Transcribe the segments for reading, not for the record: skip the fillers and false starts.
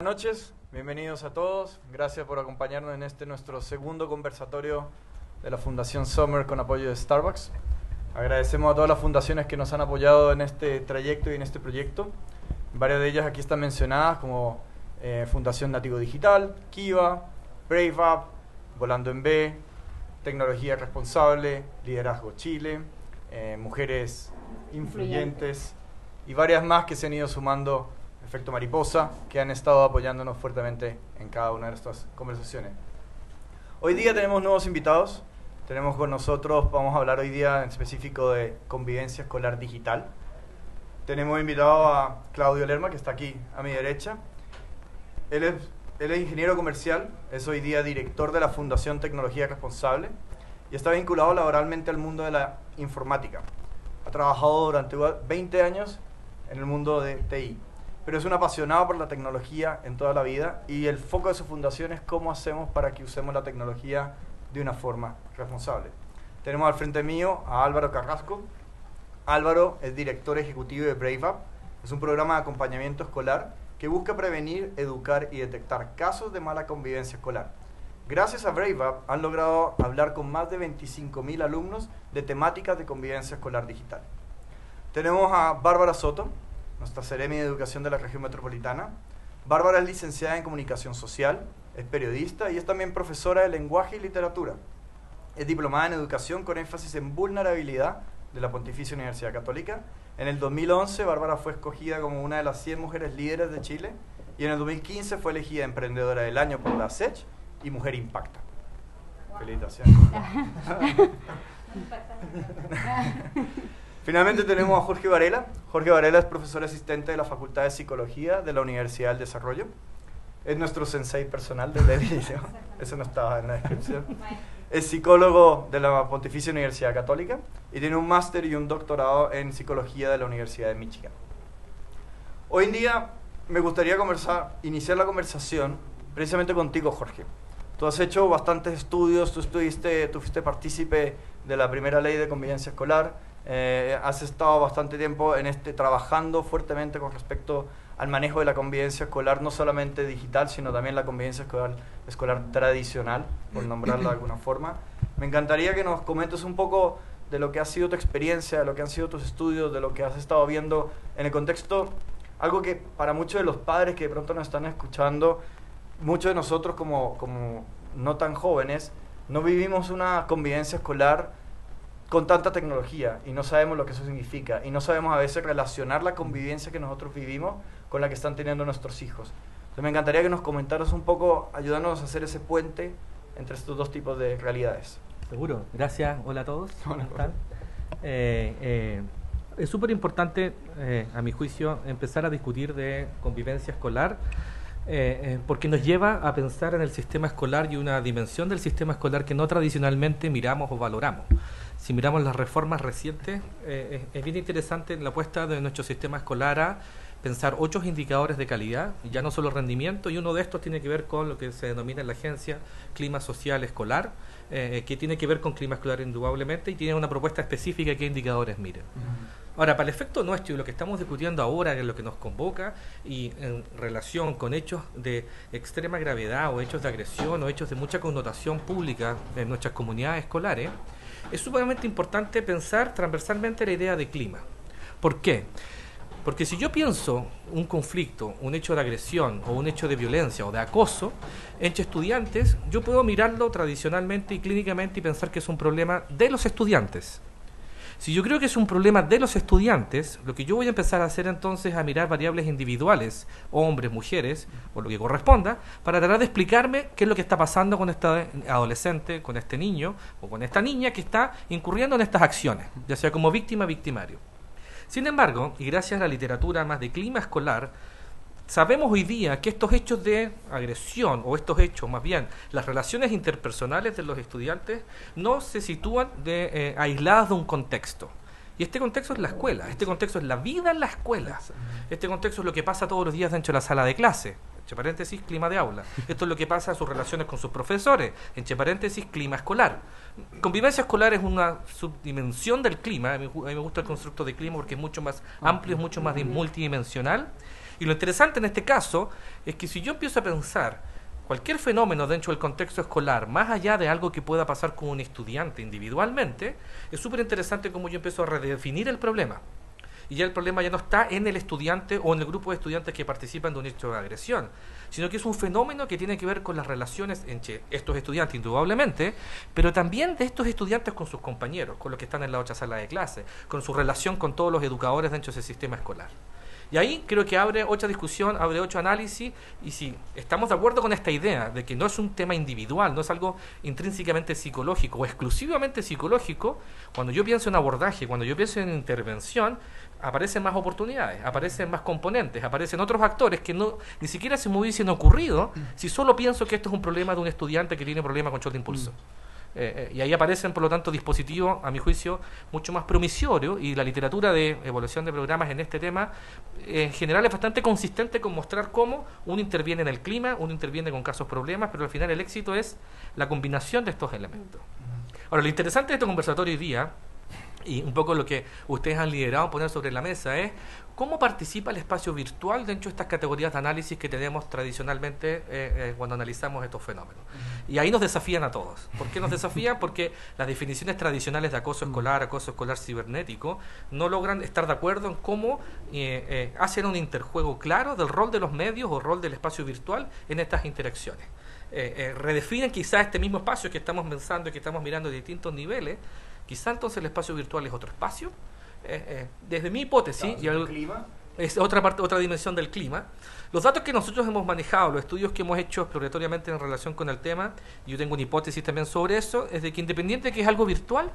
Buenas noches, bienvenidos a todos. Gracias por acompañarnos en nuestro segundo conversatorio de la Fundación Summer con apoyo de Starbucks. Agradecemos a todas las fundaciones que nos han apoyado en este trayecto y en este proyecto. Varias de ellas aquí están mencionadas como Fundación Nativo Digital, Kiva, Brave Up, Volando en B, Tecnología Responsable, Liderazgo Chile, Mujeres Influyentes y varias más que se han ido sumando, Efecto Mariposa, que han estado apoyándonos fuertemente en cada una de estas conversaciones. Hoy día tenemos nuevos invitados. Tenemos con nosotros, vamos a hablar hoy día en específico de convivencia escolar digital. Tenemos invitado a Claudio Lerma, que está aquí a mi derecha. Él es ingeniero comercial, es hoy día director de la Fundación Tecnología Responsable y está vinculado laboralmente al mundo de la informática. Ha trabajado durante 20 años en el mundo de TI, pero es un apasionado por la tecnología en toda la vida y el foco de su fundación es cómo hacemos para que usemos la tecnología de una forma responsable. Tenemos al frente mío a Álvaro Carrasco. Álvaro es director ejecutivo de Brave Up. Es un programa de acompañamiento escolar que busca prevenir, educar y detectar casos de mala convivencia escolar. Gracias a Brave Up han logrado hablar con más de 25.000 alumnos de temáticas de convivencia escolar digital. Tenemos a Bárbara Soto, nuestra Seremi de Educación de la Región Metropolitana. Bárbara es licenciada en Comunicación Social, es periodista y es también profesora de Lenguaje y Literatura. Es diplomada en Educación con énfasis en vulnerabilidad de la Pontificia Universidad Católica. En el 2011, Bárbara fue escogida como una de las 100 mujeres líderes de Chile y en el 2015 fue elegida Emprendedora del Año por la SEC y Mujer Impacta. Wow. Felicitaciones. Finalmente tenemos a Jorge Varela. Jorge Varela es profesor asistente de la Facultad de Psicología de la Universidad del Desarrollo. Es nuestro sensei personal del inicio. Eso no estaba en la descripción. Es psicólogo de la Pontificia Universidad Católica y tiene un máster y un doctorado en psicología de la Universidad de Michigan. Hoy en día me gustaría iniciar la conversación precisamente contigo, Jorge. Tú has hecho bastantes estudios, tú fuiste partícipe de la primera ley de convivencia escolar, has estado bastante tiempo trabajando fuertemente con respecto al manejo de la convivencia escolar, no solamente digital, sino también la convivencia escolar tradicional, por nombrarla de alguna forma. Me encantaría que nos comentes un poco de lo que ha sido tu experiencia, de lo que han sido tus estudios, de lo que has estado viendo en el contexto, algo que para muchos de los padres que de pronto nos están escuchando, muchos de nosotros como no tan jóvenes, no vivimos una convivencia escolar con tanta tecnología y no sabemos lo que eso significa y no sabemos a veces relacionar la convivencia que nosotros vivimos con la que están teniendo nuestros hijos. Entonces me encantaría que nos comentaras un poco, ayudándonos a hacer ese puente entre estos dos tipos de realidades. Seguro, gracias, hola a todos, ¿cómo están? Es súper importante, a mi juicio, empezar a discutir de convivencia escolar, porque nos lleva a pensar en el sistema escolar y una dimensión del sistema escolar que no tradicionalmente miramos o valoramos. Si miramos las reformas recientes, es bien interesante la apuesta de nuestro sistema escolar a pensar 8 indicadores de calidad, ya no solo rendimiento, y uno de estos tiene que ver con lo que se denomina en la agencia clima social escolar, que tiene que ver con clima escolar indudablemente, y tiene una propuesta específica de qué indicadores miren. Ahora, para el efecto nuestro y lo que estamos discutiendo ahora, que es lo que nos convoca, y en relación con hechos de extrema gravedad o hechos de agresión o hechos de mucha connotación pública en nuestras comunidades escolares, es sumamente importante pensar transversalmente la idea de clima. ¿Por qué? Porque si yo pienso un conflicto, un hecho de agresión o un hecho de violencia o de acoso entre estudiantes, yo puedo mirarlo tradicionalmente y clínicamente y pensar que es un problema de los estudiantes. Si yo creo que es un problema de los estudiantes, lo que yo voy a empezar a hacer entonces es a mirar variables individuales, hombres, mujeres, o lo que corresponda, para tratar de explicarme qué es lo que está pasando con este adolescente, con este niño o con esta niña que está incurriendo en estas acciones, ya sea como víctima o victimario. Sin embargo, y gracias a la literatura más de clima escolar, sabemos hoy día que estos hechos de agresión, o estos hechos, más bien, las relaciones interpersonales de los estudiantes, no se sitúan aisladas de un contexto. Y este contexto es la escuela, este contexto es la vida en la escuela, este contexto es lo que pasa todos los días dentro de la sala de clase, entre paréntesis, clima de aula. Esto es lo que pasa en sus relaciones con sus profesores, entre paréntesis, clima escolar. Convivencia escolar es una subdimensión del clima. A mí me gusta el constructo de clima porque es mucho más amplio, es mucho más multidimensional. Y lo interesante en este caso es que si yo empiezo a pensar cualquier fenómeno dentro del contexto escolar, más allá de algo que pueda pasar con un estudiante individualmente, es súper interesante cómo yo empiezo a redefinir el problema. Y ya el problema ya no está en el estudiante o en el grupo de estudiantes que participan de un hecho de agresión, sino que es un fenómeno que tiene que ver con las relaciones entre estos estudiantes, indudablemente, pero también de estos estudiantes con sus compañeros, con los que están en la otra sala de clase, con su relación con todos los educadores dentro de ese sistema escolar. Y ahí creo que abre otra discusión, abre otro análisis, y si estamos de acuerdo con esta idea de que no es un tema individual, no es algo intrínsecamente psicológico o exclusivamente psicológico, cuando yo pienso en abordaje, cuando yo pienso en intervención, aparecen más oportunidades, aparecen más componentes, aparecen otros actores que no ni siquiera se me hubiesen ocurrido si solo pienso que esto es un problema de un estudiante que tiene problema con control de impulso. Y ahí aparecen, por lo tanto, dispositivos, a mi juicio, mucho más promisorios, y la literatura de evaluación de programas en este tema, en general, es bastante consistente con mostrar cómo uno interviene en el clima, uno interviene con casos problemas, pero al final el éxito es la combinación de estos elementos. Ahora, lo interesante de este conversatorio hoy día, y un poco lo que ustedes han liderado poner sobre la mesa, es cómo participa el espacio virtual dentro de estas categorías de análisis que tenemos tradicionalmente cuando analizamos estos fenómenos. Y ahí nos desafían a todos. ¿Por qué nos desafían? Porque las definiciones tradicionales de acoso escolar cibernético, no logran estar de acuerdo en cómo hacen un interjuego claro del rol de los medios o rol del espacio virtual en estas interacciones. Redefinen quizás este mismo espacio que estamos pensando y que estamos mirando de distintos niveles. Quizá entonces el espacio virtual es otro espacio. Desde mi hipótesis, y el clima es otra dimensión del clima. Los datos que nosotros hemos manejado, los estudios que hemos hecho exploratoriamente en relación con el tema, y yo tengo una hipótesis también sobre eso, es de que independiente de que es algo virtual,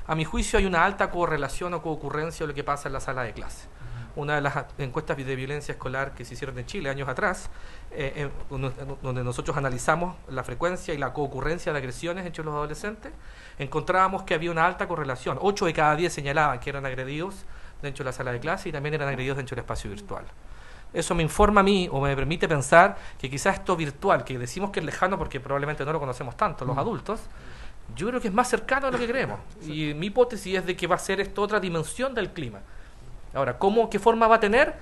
a mi juicio hay una alta correlación o coocurrencia de lo que pasa en la sala de clase. Una de las encuestas de violencia escolar que se hicieron en Chile años atrás, donde nosotros analizamos la frecuencia y la coocurrencia de agresiones entre los adolescentes, encontrábamos que había una alta correlación. 8 de cada 10 señalaban que eran agredidos dentro de la sala de clase y también eran agredidos dentro del espacio virtual. Eso me informa a mí o me permite pensar que quizás esto virtual, que decimos que es lejano porque probablemente no lo conocemos tanto los adultos, yo creo que es más cercano de lo que creemos. Y mi hipótesis es de que va a ser esto otra dimensión del clima. Ahora, ¿qué forma va a tener?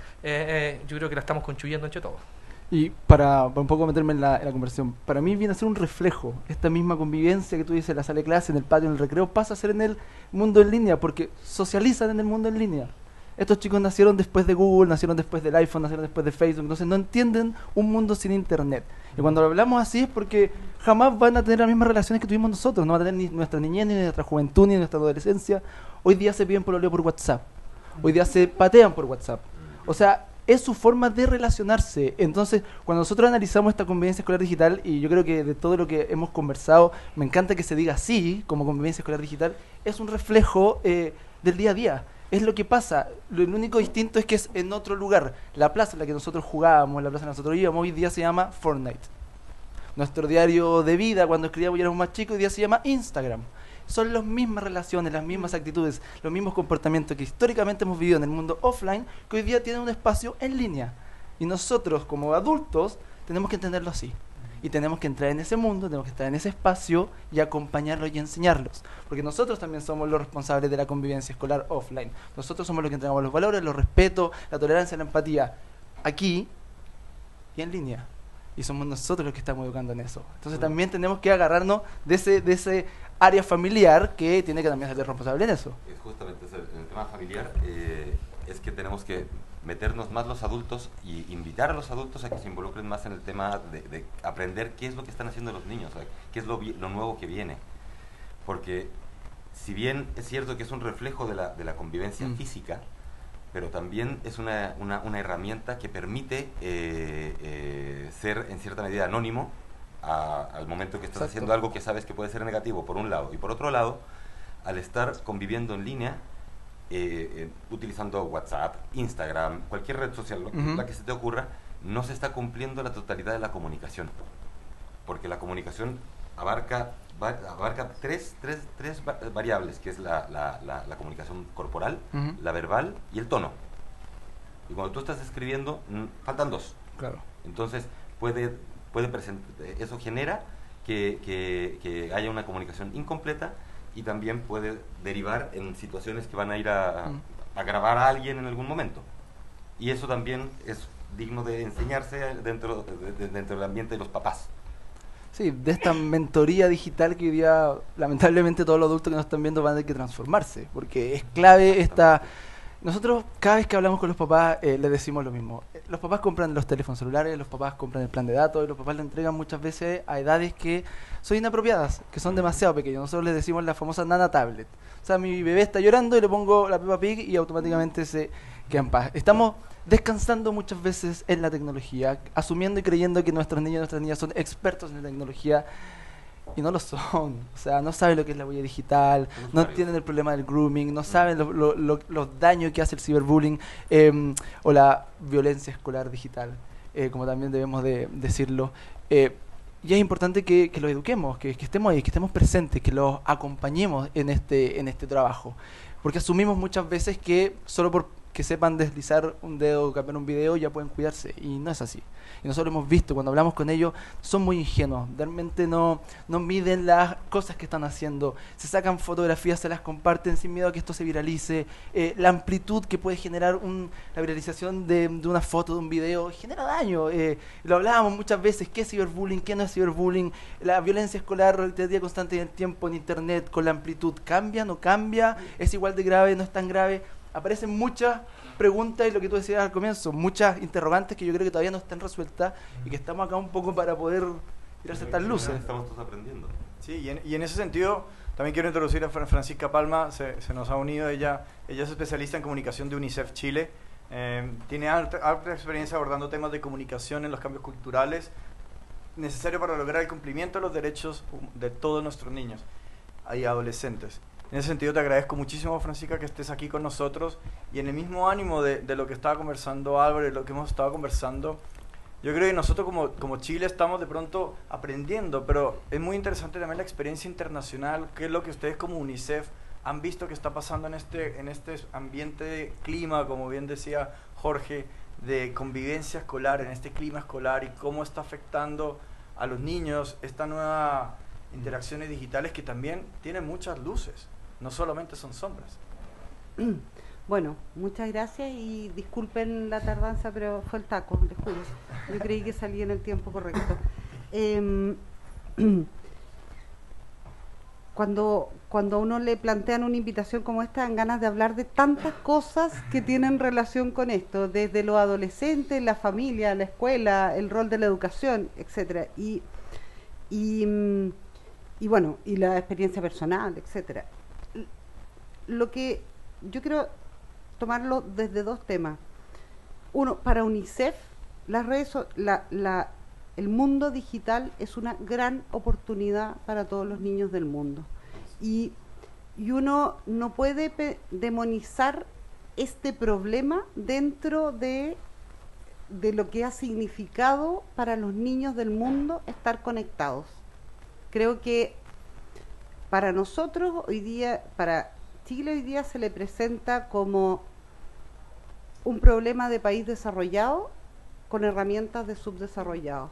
Yo creo que la estamos construyendo entre todos. Y para un poco meterme en la conversación, para mí viene a ser un reflejo. Esta misma convivencia que tú dices en la sala de clase, en el patio, en el recreo, pasa a ser en el mundo en línea, porque socializan en el mundo en línea. Estos chicos nacieron después de Google, nacieron después del iPhone, nacieron después de Facebook, entonces no entienden un mundo sin Internet. Y cuando lo hablamos así es porque jamás van a tener las mismas relaciones que tuvimos nosotros, no van a tener ni nuestra niñez, ni nuestra juventud, ni nuestra adolescencia. Hoy día se piden pololeo por WhatsApp, hoy día se patean por WhatsApp. O sea, es su forma de relacionarse. Entonces, cuando nosotros analizamos esta convivencia escolar digital, y yo creo que de todo lo que hemos conversado, me encanta que se diga así, como convivencia escolar digital, es un reflejo del día a día. Es lo que pasa. Lo único distinto es que es en otro lugar. La plaza en la que nosotros jugábamos, la plaza en la que nosotros íbamos, hoy día se llama Fortnite. Nuestro diario de vida, cuando escribíamos y éramos más chicos, hoy día se llama Instagram. Son las mismas relaciones, las mismas actitudes, los mismos comportamientos que históricamente hemos vivido en el mundo offline, que hoy día tienen un espacio en línea. Y nosotros, como adultos, tenemos que entenderlo así. Y tenemos que entrar en ese mundo, tenemos que estar en ese espacio y acompañarlos y enseñarlos. Porque nosotros también somos los responsables de la convivencia escolar offline. Nosotros somos los que entregamos los valores, los respetos, la tolerancia, la empatía, aquí y en línea. Y somos nosotros los que estamos educando en eso. Entonces también tenemos que agarrarnos de ese área familiar que tiene que también ser responsable en eso. Es justamente en el tema familiar, es que tenemos que meternos más los adultos y invitar a los adultos a que se involucren más en el tema de aprender qué es lo que están haciendo los niños, o sea, qué es lo nuevo que viene. Porque si bien es cierto que es un reflejo de la convivencia física, pero también es una herramienta que permite ser en cierta medida anónimo al momento que estás haciendo algo que sabes que puede ser negativo, por un lado. Y por otro lado, al estar conviviendo en línea, utilizando WhatsApp, Instagram, cualquier red social, la que se te ocurra, no se está cumpliendo la totalidad de la comunicación. Porque la comunicación abarca tres variables, que es la comunicación corporal, la verbal y el tono. Y cuando tú estás escribiendo, faltan dos. Claro. Entonces, eso genera que haya una comunicación incompleta y también puede derivar en situaciones que van a ir a grabar a alguien en algún momento. Y eso también es digno de enseñarse dentro del ambiente de los papás. Sí, de esta mentoría digital que hoy día, lamentablemente, todos los adultos que nos están viendo van a tener que transformarse, porque es clave esta... Nosotros, cada vez que hablamos con los papás, les decimos lo mismo. Los papás compran los teléfonos celulares, los papás compran el plan de datos, y los papás lo entregan muchas veces a edades que son inapropiadas, que son demasiado pequeños. Nosotros les decimos la famosa nana tablet. O sea, mi bebé está llorando y le pongo la Peppa Pig y automáticamente se queda en paz. Estamos descansando muchas veces en la tecnología, asumiendo y creyendo que nuestros niños y nuestras niñas son expertos en la tecnología, y no lo son. O sea, no saben lo que es la huella digital, no tienen el problema del grooming, no saben los daños que hace el ciberbullying o la violencia escolar digital, como también debemos de decirlo. Y es importante que los eduquemos, que estemos ahí, que estemos presentes, que los acompañemos en este trabajo. Porque asumimos muchas veces que solo por que sepan deslizar un dedo o cambiar un video ya pueden cuidarse, y no es así. Y nosotros hemos visto, cuando hablamos con ellos, son muy ingenuos, realmente no miden las cosas que están haciendo, se sacan fotografías, se las comparten sin miedo a que esto se viralice, la amplitud que puede generar la viralización de una foto, de un video, genera daño. Lo hablábamos muchas veces, ¿qué es ciberbullying? ¿Qué no es ciberbullying? La violencia escolar de día constante en el tiempo en internet, con la amplitud, ¿cambia? ¿No cambia? ¿Es igual de grave? ¿No es tan grave? Aparecen muchas preguntas, y lo que tú decías al comienzo, muchas interrogantes que yo creo que todavía no están resueltas, y que estamos acá un poco para poder tirarse estas luces. Estamos todos aprendiendo. Sí, y en ese sentido también quiero introducir a Francisca Palma, se nos ha unido. Ella es especialista en comunicación de UNICEF Chile, tiene alta experiencia abordando temas de comunicación en los cambios culturales necesarios para lograr el cumplimiento de los derechos de todos nuestros niños y adolescentes. En ese sentido te agradezco muchísimo, Francisca, que estés aquí con nosotros, y en el mismo ánimo de lo que estaba conversando Álvaro y lo que hemos estado conversando, yo creo que nosotros como Chile estamos de pronto aprendiendo, pero es muy interesante también la experiencia internacional, qué es lo que ustedes como UNICEF han visto que está pasando en este ambiente de clima, como bien decía Jorge, de convivencia escolar, en este clima escolar, y cómo está afectando a los niños esta nueva interacciones digitales que también tienen muchas luces. No solamente son sombras. Bueno, muchas gracias, y disculpen la tardanza, pero fue el taco, les juro. Yo creí que salía en el tiempo correcto. Cuando a uno le plantean una invitación como esta, dan ganas de hablar de tantas cosas que tienen relación con esto, desde los adolescentes, la familia, la escuela, el rol de la educación, etcétera. Y bueno, y la experiencia personal, etcétera. Lo que yo quiero tomarlo desde dos temas. Uno, para UNICEF, las redes el mundo digital es una gran oportunidad para todos los niños del mundo. Y uno no puede demonizar este problema dentro de lo que ha significado para los niños del mundo estar conectados. Creo que para nosotros hoy día, para Chile hoy día, se le presenta como un problema de país desarrollado con herramientas de subdesarrollado.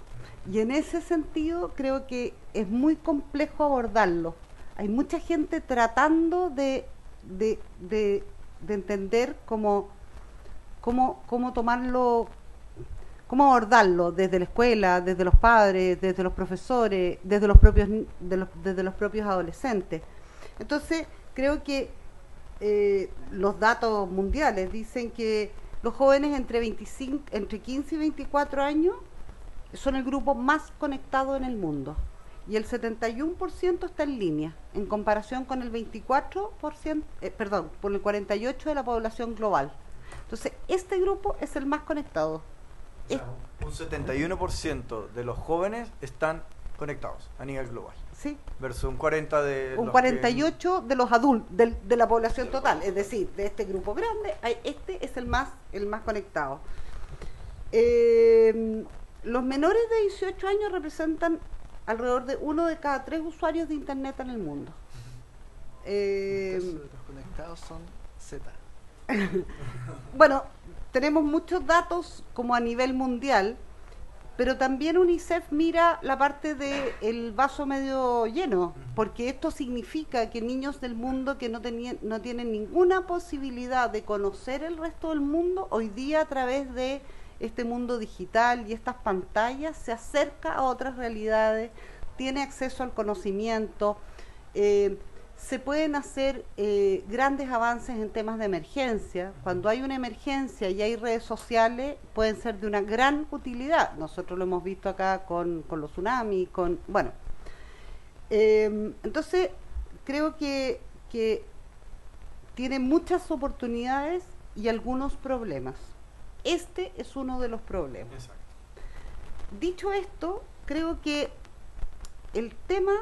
Y en ese sentido creo que es muy complejo abordarlo. Hay mucha gente tratando de entender cómo tomarlo, cómo abordarlo desde la escuela, desde los padres, desde los profesores, desde los propios adolescentes. Entonces, creo que los datos mundiales dicen que los jóvenes entre 15 y 24 años son el grupo más conectado en el mundo, y el 71% está en línea, en comparación con el 24%, por el 48% de la población global. Entonces, este grupo es el más conectado. O sea, un 71% de los jóvenes están conectados a nivel global. Sí. Versus un 40% de un 48% de los adultos, de la población total, es decir, de este grupo grande, este es el más conectado. Los menores de 18 años representan alrededor de 1 de cada 3 usuarios de internet en el mundo. Los conectados son Z. Bueno, tenemos muchos datos como a nivel mundial, pero también UNICEF mira la parte del vaso medio lleno, porque esto significa que niños del mundo que no tienen ninguna posibilidad de conocer el resto del mundo, hoy día a través de este mundo digital y estas pantallas, se acerca a otras realidades, tiene acceso al conocimiento, se pueden hacer grandes avances en temas de emergencia. Cuando hay una emergencia y hay redes sociales, pueden ser de una gran utilidad. Nosotros lo hemos visto acá con los tsunamis, bueno. Entonces, creo que tiene muchas oportunidades y algunos problemas. Este es uno de los problemas. Exacto. Dicho esto, creo que el tema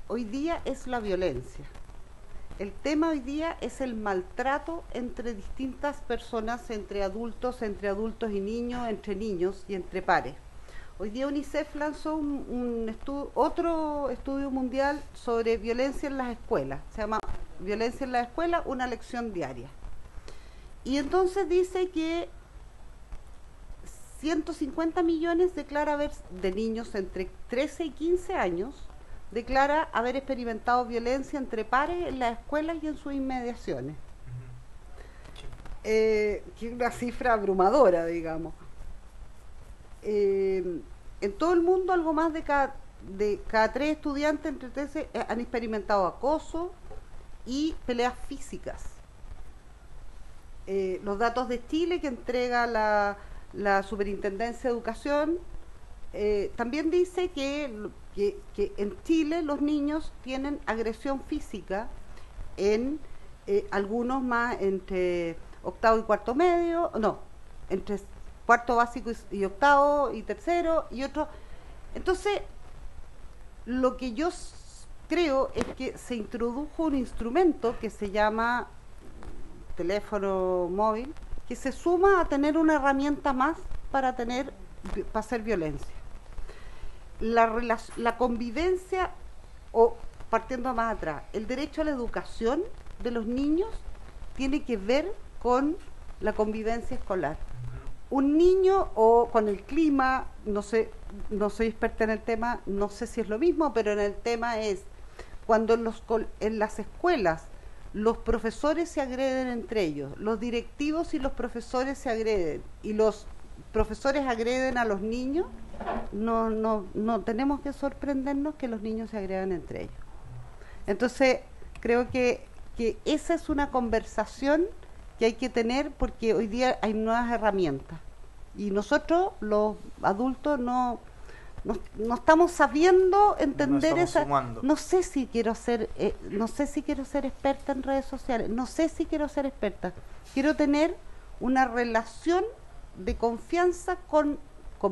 hoy día es la violencia. El tema hoy día es el maltrato entre distintas personas, entre adultos y niños, entre niños y entre pares. Hoy día UNICEF lanzó otro estudio mundial sobre violencia en las escuelas. Se llama Violencia en la escuela, una lección diaria. Y entonces dice que 150 millones de niños entre 13 y 15 años declara haber experimentado violencia entre pares en las escuelas y en sus inmediaciones. Que es una cifra abrumadora, digamos. En todo el mundo, algo más de cada 3 estudiantes entre 13 han experimentado acoso y peleas físicas. Los datos de Chile que entrega la Superintendencia de Educación también dice que en Chile los niños tienen agresión física en algunos más entre octavo y cuarto medio, entre cuarto básico y octavo y tercero y otro. Entonces, lo que yo creo es que se introdujo un instrumento que se llama teléfono móvil, que se suma a tener una herramienta más para hacer violencia. La convivencia, o partiendo más atrás, el derecho a la educación de los niños tiene que ver con la convivencia escolar. Un niño, o con el clima, no sé, no soy experta en el tema, no sé si es lo mismo, pero en el tema es cuando en las escuelas los profesores se agreden entre ellos, los directivos y los profesores se agreden, y los profesores agreden a los niños, no tenemos que sorprendernos que los niños se agredan entre ellos. Entonces, creo que esa es una conversación que hay que tener, porque hoy día hay nuevas herramientas y nosotros, los adultos, no estamos sabiendo entender no sé si quiero ser experta en redes sociales, no sé si quiero ser experta. Quiero tener una relación de confianza con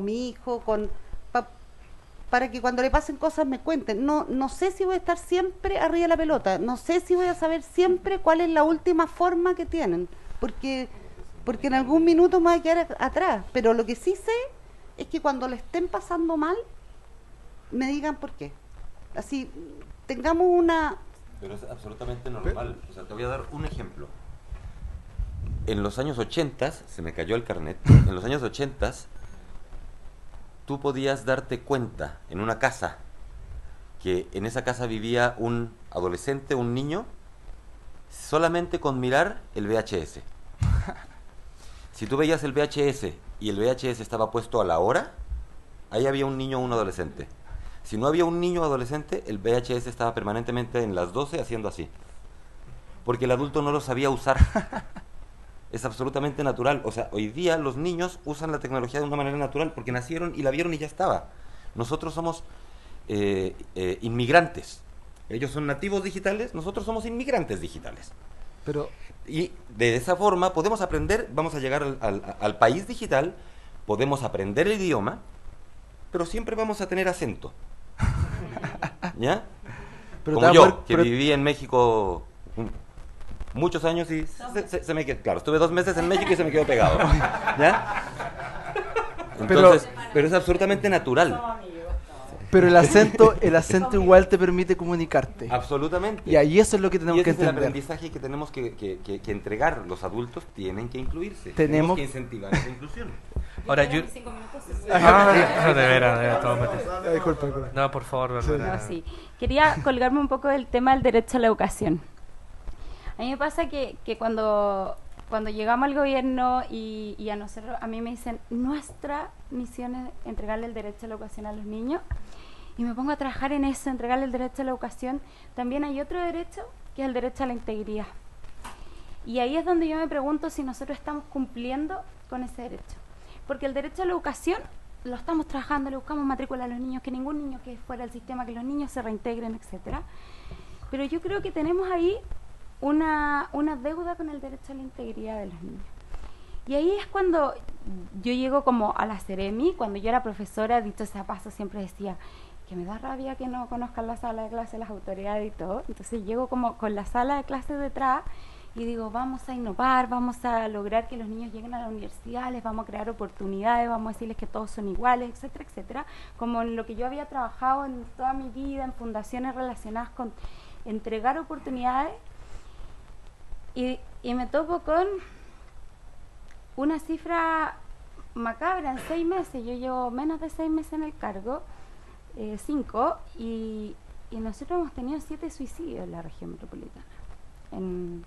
mi hijo, para que cuando le pasen cosas me cuenten. No sé si voy a estar siempre arriba de la pelota, no sé si voy a saber siempre cuál es la última forma que tienen, porque en algún minuto me voy a quedar atrás, pero lo que sí sé es que cuando le estén pasando mal, me digan por qué. Así, tengamos una... Pero es absolutamente normal. O sea, te voy a dar un ejemplo. En los años 80, se me cayó el carnet, en los años 80, tú podías darte cuenta en una casa que en esa casa vivía un adolescente, un niño, solamente con mirar el VHS. Si tú veías el VHS y el VHS estaba puesto a la hora, ahí había un niño o un adolescente. Si no había un niño o adolescente, el VHS estaba permanentemente en las 12 haciendo así. Porque el adulto no lo sabía usar. Es absolutamente natural. O sea, hoy día los niños usan la tecnología de una manera natural porque nacieron y la vieron y ya estaba. Nosotros somos inmigrantes. Ellos son nativos digitales, nosotros somos inmigrantes digitales. Y de esa forma podemos aprender, vamos a llegar al país digital, podemos aprender el idioma, pero siempre vamos a tener acento. ¿Ya? Como yo, que viví en México muchos años y se me quedó, claro, estuve 2 meses en México y se me quedó pegado. ¿Ya? Entonces, pero es absolutamente natural. Pero el acento igual te permite comunicarte. Absolutamente. Y ahí eso es lo que tenemos que entender. Es el aprendizaje que tenemos que entregar. Los adultos tienen que incluirse. Tenemos que incentivar esa inclusión. Ahora yo... de veras, disculpa. No, por favor, Bárbara. No, sí. Quería colgarme un poco del tema del derecho a la educación. A mí me pasa que cuando cuando llegamos al gobierno y a nosotros, a mí me dicen, nuestra misión es entregarle el derecho a la educación a los niños, y me pongo a trabajar en eso, entregarle el derecho a la educación, también hay otro derecho, que es el derecho a la integridad. Y ahí es donde yo me pregunto si nosotros estamos cumpliendo con ese derecho. Porque el derecho a la educación lo estamos trabajando, le buscamos matrícula a los niños, que ningún niño que fuera del sistema, que los niños se reintegren, etcétera. Pero yo creo que tenemos ahí una deuda con el derecho a la integridad de los niños. Y ahí es cuando yo llego como a la Ceremi. Cuando yo era profesora, dicho sea paso, siempre decía que me da rabia que no conozcan la sala de clase, las autoridades y todo. Entonces llego como con la sala de clases detrás y digo, vamos a innovar, vamos a lograr que los niños lleguen a la universidad, les vamos a crear oportunidades, vamos a decirles que todos son iguales, etcétera, etcétera. Como en lo que yo había trabajado en toda mi vida, en fundaciones relacionadas con entregar oportunidades. Y me topo con una cifra macabra en 6 meses. Yo llevo menos de 6 meses en el cargo, 5, y nosotros hemos tenido 7 suicidios en la región metropolitana,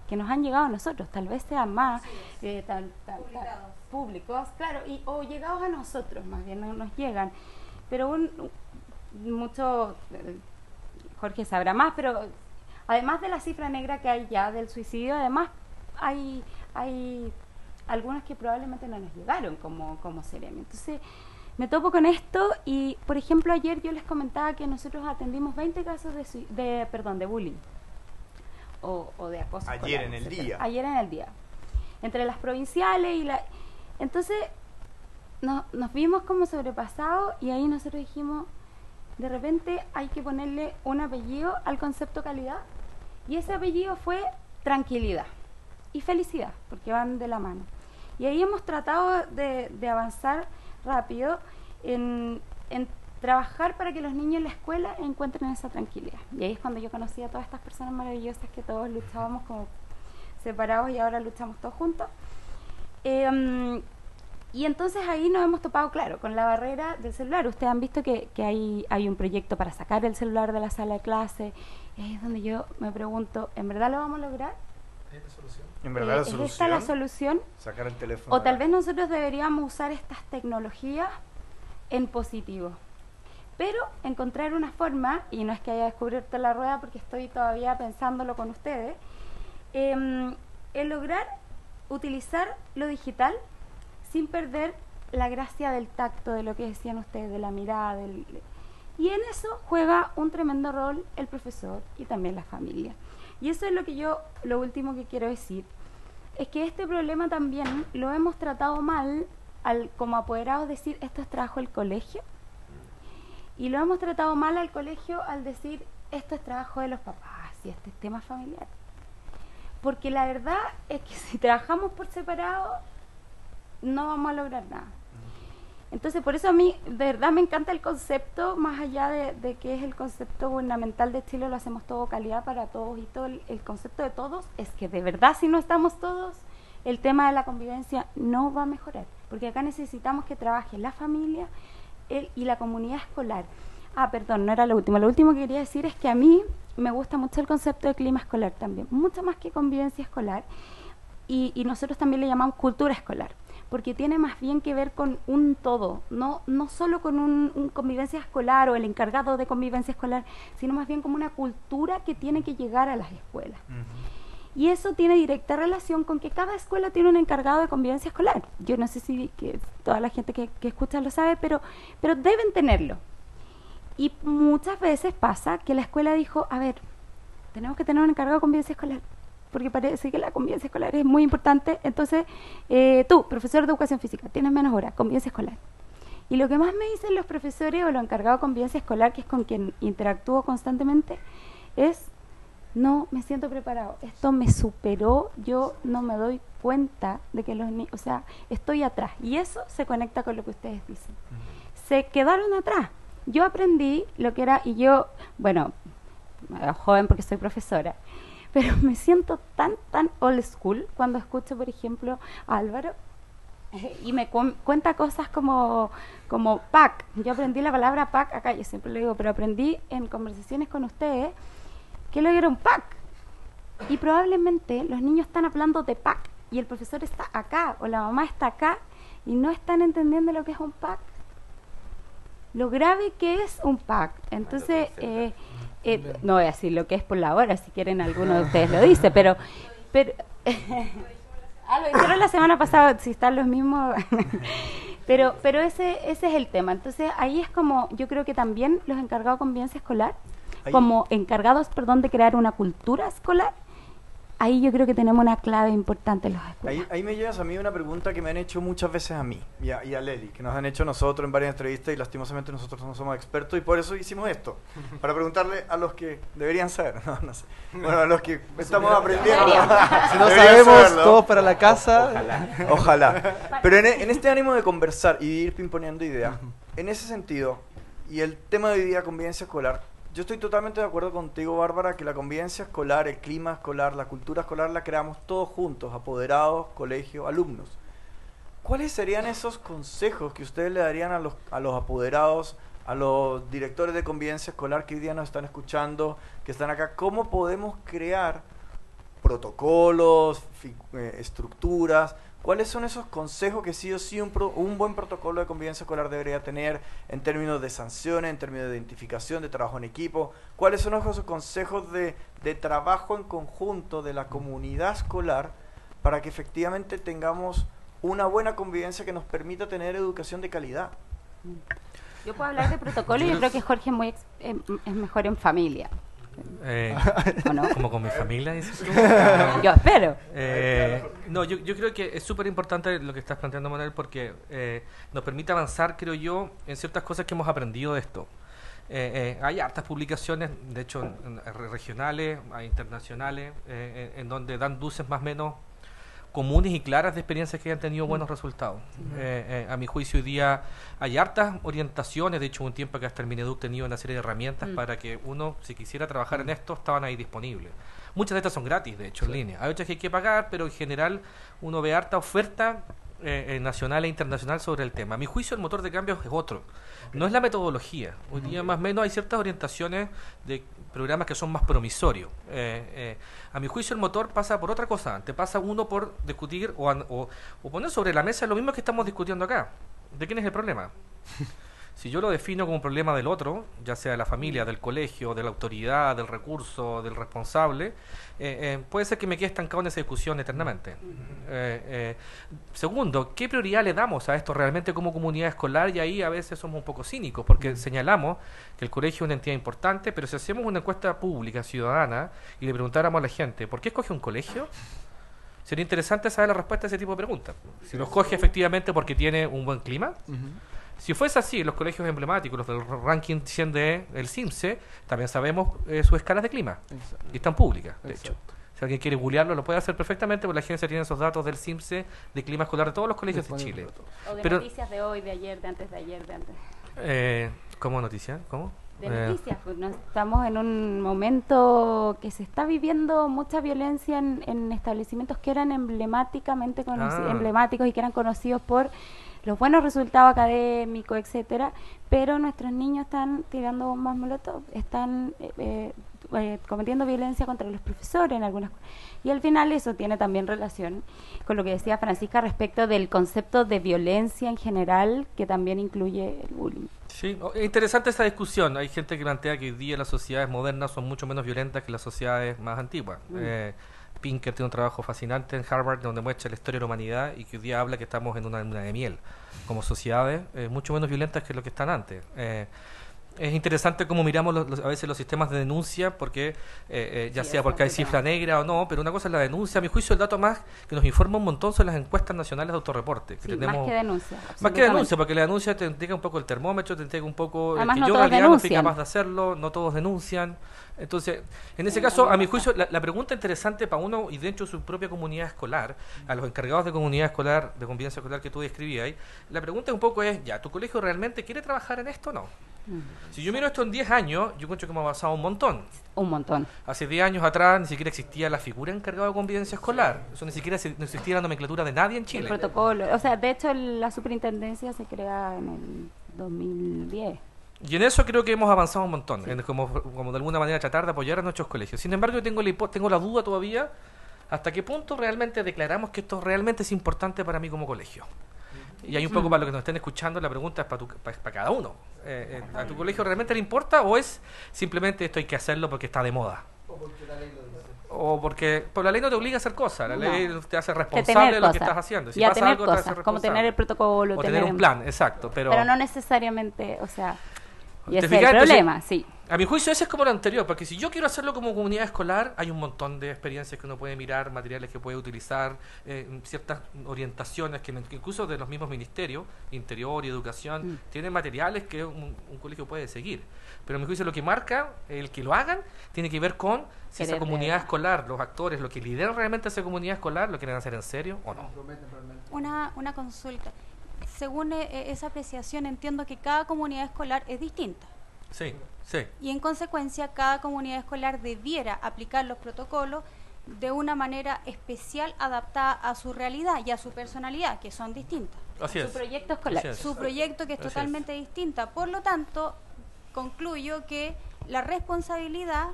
que nos han llegado a nosotros. Tal vez sean más públicos, claro, o llegados a nosotros, más bien no nos llegan. Pero mucho, Jorge sabrá más, pero además de la cifra negra que hay ya del suicidio, además hay algunas que probablemente no nos llegaron como Ceremi. Entonces me topo con esto y, por ejemplo, ayer yo les comentaba que nosotros atendimos 20 casos de bullying o de acoso Ayer escolar, en el etcétera. día. Ayer en el día. Entre las provinciales y la... Entonces nos vimos como sobrepasados y ahí nosotros dijimos, de repente hay que ponerle un apellido al concepto calidad, y ese apellido fue tranquilidad y felicidad, porque van de la mano. Y ahí hemos tratado de avanzar rápido en trabajar para que los niños en la escuela encuentren esa tranquilidad. Y ahí es cuando yo conocí a todas estas personas maravillosas que todos luchábamos como separados y ahora luchamos todos juntos. Y entonces ahí nos hemos topado, claro, con la barrera del celular. Ustedes han visto que hay un proyecto para sacar el celular de la sala de clase. Y ahí es donde yo me pregunto, ¿en verdad lo vamos a lograr? ¿En verdad la ¿Es solución? esta la solución? Sacar el teléfono. O tal vez nosotros deberíamos usar estas tecnologías en positivo. Pero encontrar una forma, y no es que haya descubierto la rueda porque estoy todavía pensándolo con ustedes, en lograr utilizar lo digital sin perder la gracia del tacto, de lo que decían ustedes, de la mirada. Y en eso juega un tremendo rol el profesor y también la familia. Y eso es lo último que quiero decir, es que este problema también lo hemos tratado mal como apoderados, decir esto es trabajo del colegio, y lo hemos tratado mal al colegio al decir esto es trabajo de los papás y este es tema familiar. Porque la verdad es que si trabajamos por separado no vamos a lograr nada. Entonces, por eso a mí de verdad me encanta el concepto, más allá de que es el concepto gubernamental de Chile, lo hacemos todo calidad para todos, y todo el concepto de todos es que de verdad si no estamos todos, el tema de la convivencia no va a mejorar, porque acá necesitamos que trabaje la familia y la comunidad escolar. Perdón, no era lo último que quería decir es que a mí me gusta mucho el concepto de clima escolar también, mucho más que convivencia escolar, y nosotros también le llamamos cultura escolar, porque tiene más bien que ver con un todo, no solo con un convivencia escolar o el encargado de convivencia escolar, sino más bien como una cultura que tiene que llegar a las escuelas. Y eso tiene directa relación con que cada escuela tiene un encargado de convivencia escolar. Yo no sé si que toda la gente que escucha lo sabe, pero deben tenerlo. Y muchas veces pasa que la escuela dijo, a ver, tenemos que tener un encargado de convivencia escolar, porque parece que la convivencia escolar es muy importante. Entonces, tú, profesor de educación física, tienes menos horas, convivencia escolar. Y lo que más me dicen los profesores o los encargados de convivencia escolar, que es con quien interactúo constantemente, es, no me siento preparado, esto me superó, yo no me doy cuenta de que los niños, o sea, estoy atrás. Y eso se conecta con lo que ustedes dicen. Se quedaron atrás. Yo aprendí lo que era, y yo, bueno, joven porque soy profesora, pero me siento tan old school cuando escucho, por ejemplo, a Álvaro y me cuenta cosas como PAC. Yo aprendí la palabra PAC acá, yo siempre lo digo, pero aprendí en conversaciones con ustedes que lo era un PAC. Y probablemente los niños están hablando de PAC y el profesor está acá o la mamá está acá y no están entendiendo lo que es un PAC. Lo grave que es un PAC. Entonces, no voy a decir lo que es por la hora, si quieren alguno de ustedes lo dice, pero lo dijeron la semana pasada, si están los mismos. pero ese es el tema. Entonces, ahí es como, yo creo que también los encargados de convivencia escolar, como encargados, de crear una cultura escolar, ahí yo creo que tenemos una clave importante en las escuelas. Ahí me llevas a mí una pregunta que me han hecho muchas veces a mí y a Leli, que nos han hecho nosotros en varias entrevistas y lastimosamente nosotros no somos expertos y por eso hicimos esto, para preguntarle a los que deberían saber, no sé, bueno, a los que estamos aprendiendo. Si no Deberían sabemos, saberlo. todos para la casa. Ojalá. Pero en este ánimo de conversar y de ir pimponeando ideas, en ese sentido, y el tema de hoy día, convivencia escolar, yo estoy totalmente de acuerdo contigo, Bárbara, que la convivencia escolar, el clima escolar, la cultura escolar la creamos todos juntos, apoderados, colegio, alumnos. ¿Cuáles serían esos consejos que ustedes le darían a los apoderados, a los directores de convivencia escolar que hoy día nos están escuchando, que están acá? ¿Cómo podemos crear protocolos, estructuras? ¿Cuáles son esos consejos que sí o sí un buen protocolo de convivencia escolar debería tener en términos de sanciones, en términos de identificación, de trabajo en equipo? ¿Cuáles son esos consejos de trabajo en conjunto de la comunidad escolar para que efectivamente tengamos una buena convivencia que nos permita tener educación de calidad? Yo puedo hablar de protocolo y yo creo que Jorge es mejor en familia. ¿O no? Como con mi familia, dices tú. Yo espero. No, yo creo que es súper importante lo que estás planteando, Manuel, porque nos permite avanzar, creo yo, en ciertas cosas que hemos aprendido de esto. Hay hartas publicaciones, de hecho, regionales, internacionales, en donde dan luces más o menos comunes y claras de experiencias que hayan tenido buenos resultados. A mi juicio hoy día hay hartas orientaciones, de hecho un tiempo que hasta el Mineduc tenía una serie de herramientas para que uno, si quisiera trabajar en esto, estaban ahí disponibles. Muchas de estas son gratis, de hecho, en línea. Hay otras que hay que pagar, pero en general uno ve harta oferta nacional e internacional sobre el tema. A mi juicio el motor de cambio es otro, no es la metodología. Hoy día más o menos hay ciertas orientaciones de programas que son más promisorios. A mi juicio el motor pasa por otra cosa, te pasa uno por discutir o poner sobre la mesa lo mismo que estamos discutiendo acá. ¿De quién es el problema? Si yo lo defino como un problema del otro, ya sea de la familia, del colegio, de la autoridad, del recurso, del responsable, puede ser que me quede estancado en esa discusión eternamente. Segundo, ¿qué prioridad le damos a esto realmente como comunidad escolar? Y ahí a veces somos un poco cínicos, porque señalamos que el colegio es una entidad importante, pero si hacemos una encuesta pública, ciudadana, y le preguntáramos a la gente, ¿por qué escoge un colegio? Sería interesante saber la respuesta a ese tipo de preguntas. Si lo escoge efectivamente porque tiene un buen clima. Si fuese así, los colegios emblemáticos, los del ranking 100 del CIMSE, también sabemos sus escalas de clima. Exacto. Y están públicas, de hecho. Si alguien quiere googlearlo, lo puede hacer perfectamente, porque la agencia tiene esos datos del CIMSE de clima escolar de todos los colegios de Chile. O de noticias de hoy, de ayer, de antes de ayer, de antes. ¿Cómo noticias? ¿Cómo? De noticias, pues estamos en un momento que se está viviendo mucha violencia en establecimientos que eran emblemáticamente emblemáticos y que eran conocidos por los buenos resultados académicos, etcétera, pero nuestros niños están tirando bombas molotov, están cometiendo violencia contra los profesores en algunas cosas. Y al final eso tiene también relación con lo que decía Francisca respecto del concepto de violencia en general, que también incluye el bullying. Sí, es interesante esa discusión. Hay gente que plantea que hoy día las sociedades modernas son mucho menos violentas que las sociedades más antiguas. Pinker tiene un trabajo fascinante en Harvard donde muestra la historia de la humanidad y que hoy día habla que estamos en una luna de miel como sociedades mucho menos violentas que lo que están antes. Es interesante cómo miramos a veces los sistemas de denuncia, porque ya sea porque hay cifra negra o no, pero una cosa es la denuncia. A mi juicio, el dato más que nos informa un montón son las encuestas nacionales de autorreporte. Que tenemos, más que denuncia. Más que denuncia, porque la denuncia te entrega un poco el termómetro, te entrega un poco además, que no yo en todos realidad no fui denuncian. capaz de hacerlo, no todos denuncian. Entonces, en ese caso, a mi juicio, la pregunta interesante para uno y dentro de su propia comunidad escolar, a los encargados de comunidad escolar, de convivencia escolar que tú describías ahí, la pregunta un poco es, ¿ya tu colegio realmente quiere trabajar en esto o no? Si yo miro esto en 10 años, yo encuentro que hemos avanzado un montón. Un montón. Hace 10 años atrás ni siquiera existía la figura encargada de convivencia escolar. Eso ni siquiera no existía la nomenclatura de nadie en Chile. El protocolo. O sea, de hecho, la superintendencia se crea en el 2010. Y en eso creo que hemos avanzado un montón, en como de alguna manera tratar de apoyar a nuestros colegios. Sin embargo, yo tengo la duda todavía ¿Hasta qué punto realmente declaramos que esto realmente es importante para mí como colegio? Y hay un poco para los que nos estén escuchando, la pregunta es para cada uno. ¿A tu colegio realmente le importa o es simplemente esto hay que hacerlo porque está de moda? O porque la ley lo dice. O porque la ley no te obliga a hacer cosas, la ley te hace Que responsable tener de lo que cosas. estás haciendo. Si y a pasa tener algo, te hace cosas, como responsable. tener el protocolo, O tener un plan, exacto. Pero no necesariamente, o sea, y ¿Te ese es el fijas? Entonces, problema, sí. a mi juicio ese es como lo anterior, porque si yo quiero hacerlo como comunidad escolar, hay un montón de experiencias que uno puede mirar, materiales que puede utilizar, ciertas orientaciones que incluso de los mismos ministerios, Interior y Educación, tienen materiales que un colegio puede seguir. Pero a mi juicio lo que marca, el que lo hagan, tiene que ver con si esa Querer comunidad de verdad. escolar, los actores, lo que lideran realmente esa comunidad escolar, lo quieren hacer en serio o no. Una consulta. Según esa apreciación, entiendo que cada comunidad escolar es distinta Sí, sí. y en consecuencia cada comunidad escolar debiera aplicar los protocolos de una manera especial adaptada a su realidad y a su personalidad, que son distintas. Así Su es. proyecto escolar. Así es. Su proyecto que es Así es. totalmente distinta. Por lo tanto, concluyo que la responsabilidad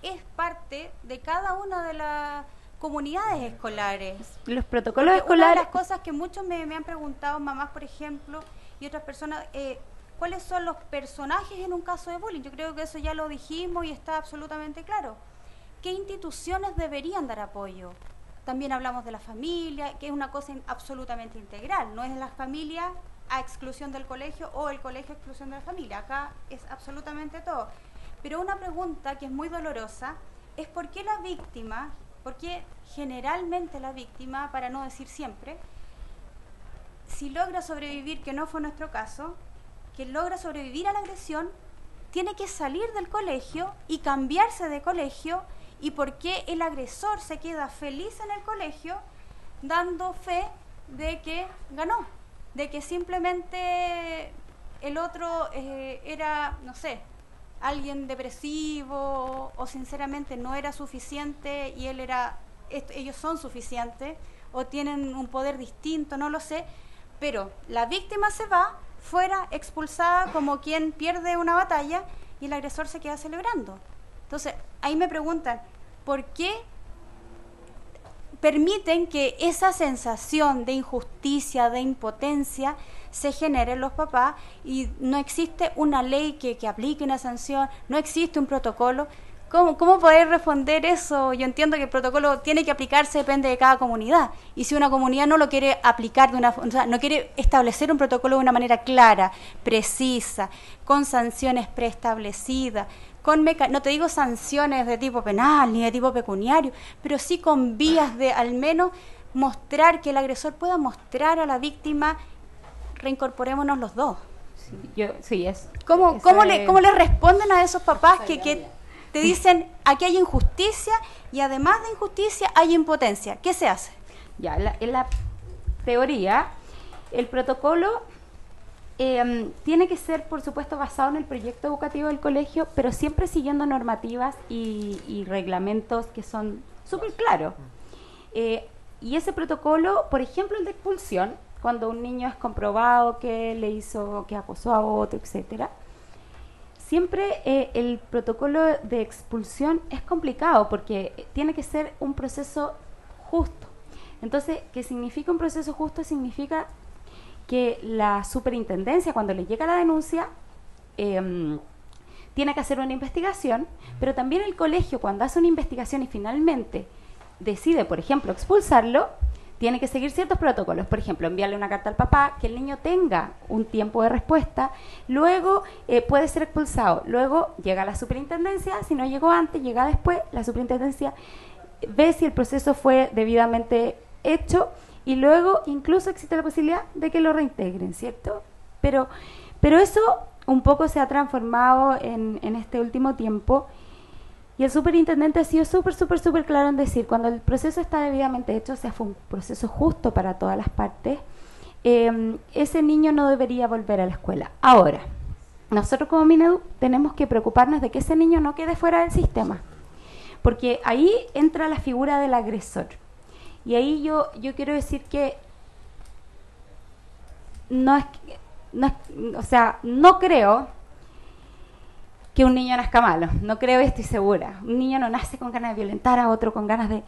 es parte de cada una de las comunidades escolares. Los protocolos Porque una de escolares, las cosas que muchos me han preguntado, mamás por ejemplo, y otras personas, ¿cuáles son los personajes en un caso de bullying? Yo creo que eso ya lo dijimos y está absolutamente claro. ¿Qué instituciones deberían dar apoyo? También hablamos de la familia, que es una cosa absolutamente integral, no es la familia a exclusión del colegio o el colegio a exclusión de la familia, acá es absolutamente todo. Pero una pregunta que es muy dolorosa es ¿por qué la víctima, por qué generalmente la víctima, para no decir siempre, si logra sobrevivir, que no fue nuestro caso, que logra sobrevivir a la agresión, tiene que salir del colegio y cambiarse de colegio, y por qué el agresor se queda feliz en el colegio dando fe de que ganó, de que simplemente el otro era, no sé, alguien depresivo o sinceramente no era suficiente y él era, ellos son suficientes o tienen un poder distinto, no lo sé, pero la víctima se va fuera expulsada como quien pierde una batalla y el agresor se queda celebrando. Entonces, ahí me preguntan, ¿por qué permiten que esa sensación de injusticia, de impotencia, se genere en los papás y no existe una ley que aplique una sanción, no existe un protocolo? ¿Cómo poder responder eso? Yo entiendo que el protocolo tiene que aplicarse, depende de cada comunidad. Y si una comunidad no lo quiere aplicar, o sea, no quiere establecer un protocolo de una manera clara, precisa, con sanciones preestablecidas, no te digo sanciones de tipo penal ni de tipo pecuniario, pero sí con vías de al menos mostrar, que el agresor pueda mostrar a la víctima, reincorporémonos los dos. ¿Cómo le responden a esos papás que te dicen aquí hay injusticia y además de injusticia hay impotencia? ¿Qué se hace? ya, en la teoría, el protocolo tiene que ser, por supuesto, basado en el proyecto educativo del colegio, pero siempre siguiendo normativas y reglamentos que son súper claros. Y ese protocolo, por ejemplo, el de expulsión, cuando un niño es comprobado que acosó a otro, etcétera, siempre el protocolo de expulsión es complicado porque tiene que ser un proceso justo. Entonces, ¿qué significa un proceso justo? Significa que la superintendencia, cuando le llega la denuncia, tiene que hacer una investigación, pero también el colegio, cuando hace una investigación y finalmente decide, por ejemplo, expulsarlo, tiene que seguir ciertos protocolos. Por ejemplo, enviarle una carta al papá, que el niño tenga un tiempo de respuesta, luego puede ser expulsado, luego llega a la superintendencia, si no llegó antes, llega después, la superintendencia ve si el proceso fue debidamente hecho y luego incluso existe la posibilidad de que lo reintegren, ¿cierto? Pero eso un poco se ha transformado en este último tiempo. Y el superintendente ha sido súper claro en decir, cuando el proceso está debidamente hecho, o sea, fue un proceso justo para todas las partes, ese niño no debería volver a la escuela. Ahora, nosotros como Minedu tenemos que preocuparnos de que ese niño no quede fuera del sistema, porque ahí entra la figura del agresor. Y ahí yo quiero decir que no creo que un niño nazca malo, no creo y estoy segura. Un niño no nace con ganas de violentar a otro, con ganas de...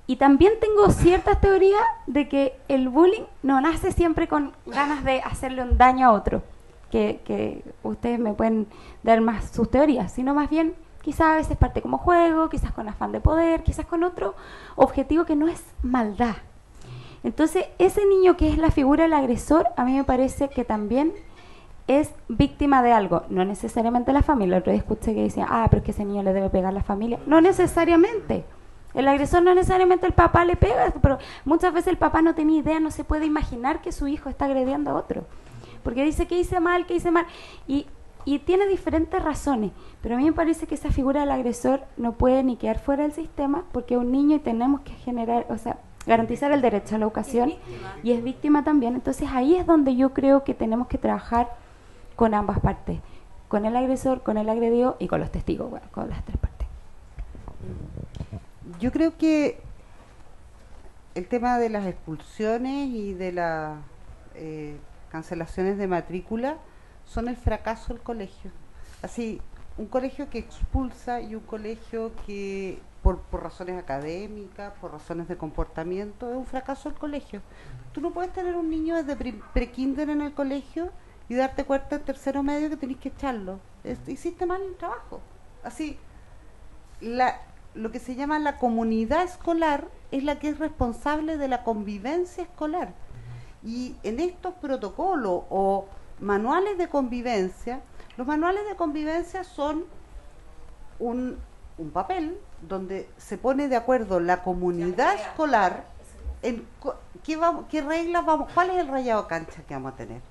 Y también tengo ciertas teorías de que el bullying no nace siempre con ganas de hacerle un daño a otro, que ustedes me pueden dar más sus teorías, sino más bien quizás a veces parte como juego, quizás con afán de poder, quizás con otro objetivo que no es maldad. Entonces, ese niño que es la figura del agresor, a mí me parece que también es víctima de algo, no necesariamente la familia. El otro día escuché que decían, pero es que ese niño le debe pegar la familia. No necesariamente. El agresor no necesariamente el papá le pega, pero muchas veces el papá no tiene idea, no se puede imaginar que su hijo está agrediendo a otro. Porque dice que hice mal, y tiene diferentes razones. Pero a mí me parece que esa figura del agresor no puede ni quedar fuera del sistema, porque es un niño y tenemos que generar, garantizar el derecho a la educación, y es víctima también. Entonces ahí es donde yo creo que tenemos que trabajar con ambas partes, con el agresor, con el agredido y con los testigos, bueno, con las tres partes. Yo creo que el tema de las expulsiones y de las cancelaciones de matrícula son el fracaso del colegio. Así, un colegio que expulsa y un colegio que por razones académicas, por razones de comportamiento, es un fracaso del colegio. Tú no puedes tener un niño desde pre-kinder en el colegio y darte cuenta en tercero medio que tenés que echarlo. Hiciste mal el trabajo. Así, lo que se llama la comunidad escolar es la que es responsable de la convivencia escolar. Y en estos protocolos o manuales de convivencia, los manuales de convivencia son un papel donde se pone de acuerdo la comunidad escolar en qué reglas vamos, cuál es el rayado de cancha que vamos a tener.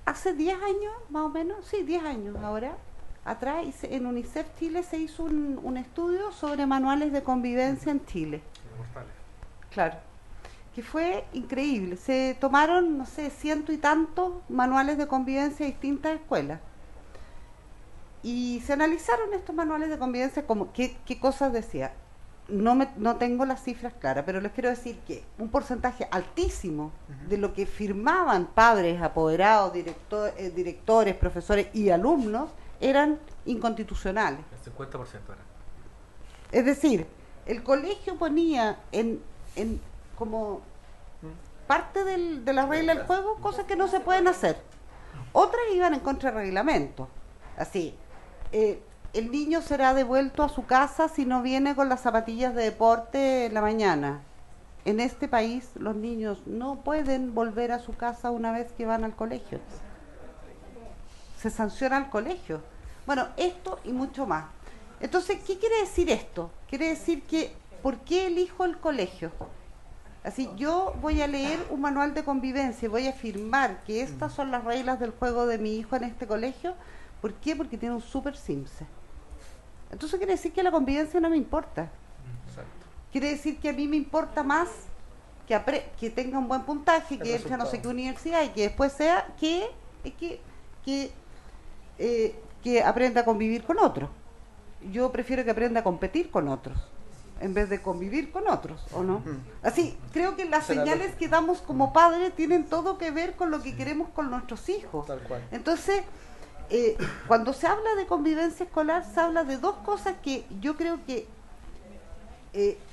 Hace 10 años, más o menos, sí, 10 años ahora, atrás en UNICEF Chile se hizo un estudio sobre manuales de convivencia en Chile. Claro, que fue increíble. Se tomaron, no sé, 100 y tantos manuales de convivencia de distintas escuelas. Y se analizaron estos manuales de convivencia, como qué cosas decía. No tengo las cifras claras, pero les quiero decir que un porcentaje altísimo de lo que firmaban padres, apoderados, directores, profesores y alumnos eran inconstitucionales. El 50% era. Es decir, el colegio ponía como parte de la regla del juego cosas que no se pueden hacer. Otras iban en contra del reglamento. Así, el niño será devuelto a su casa si no viene con las zapatillas de deporte en la mañana. En este país los niños no pueden volver a su casa una vez que van al colegio. Se sanciona al colegio. Bueno, esto y mucho más. Entonces, ¿qué quiere decir esto? Quiere decir que, ¿por qué elijo el colegio? Así, yo voy a leer un manual de convivencia y voy a afirmar que estas son las reglas del juego de mi hijo en este colegio. ¿Por qué? Porque tiene un super simse. Entonces quiere decir que la convivencia no me importa. Exacto. Quiere decir que a mí me importa más que tenga un buen puntaje, que entre a no sé qué universidad y que después sea que aprenda a convivir con otros. Yo prefiero que aprenda a competir con otros en vez de convivir con otros, ¿o no? Así, creo que las señales que damos como padres tienen todo que ver con lo que queremos con nuestros hijos. Tal cual. Entonces, cuando se habla de convivencia escolar, se habla de dos cosas que yo creo que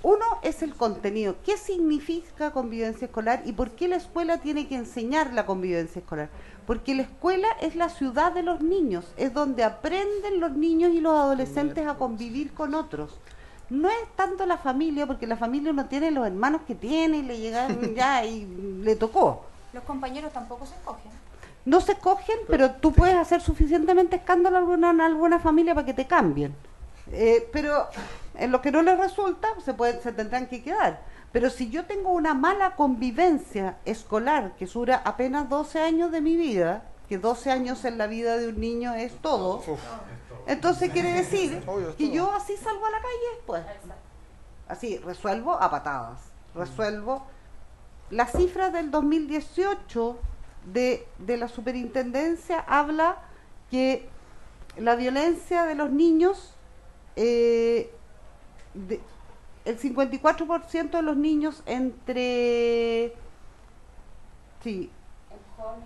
uno es el contenido. ¿Qué significa convivencia escolar y por qué la escuela tiene que enseñar la convivencia escolar? Porque la escuela es la ciudad de los niños, es donde aprenden los niños y los adolescentes a convivir con otros. No es tanto la familia, porque la familia no tiene los hermanos que tiene y le llegan ya y le tocó. Los compañeros tampoco se escogen. No se escogen, pero tú puedes hacer suficientemente escándalo en alguna familia para que te cambien. Pero en lo que no les resulta, se tendrán que quedar. Pero si yo tengo una mala convivencia escolar que dura apenas 12 años de mi vida, que 12 años en la vida de un niño es todo, entonces quiere decir que yo así salgo a la calle después. Así, resuelvo a patadas. Resuelvo. Las cifras del 2018 de la superintendencia habla que la violencia de los niños, el 54% de los niños entre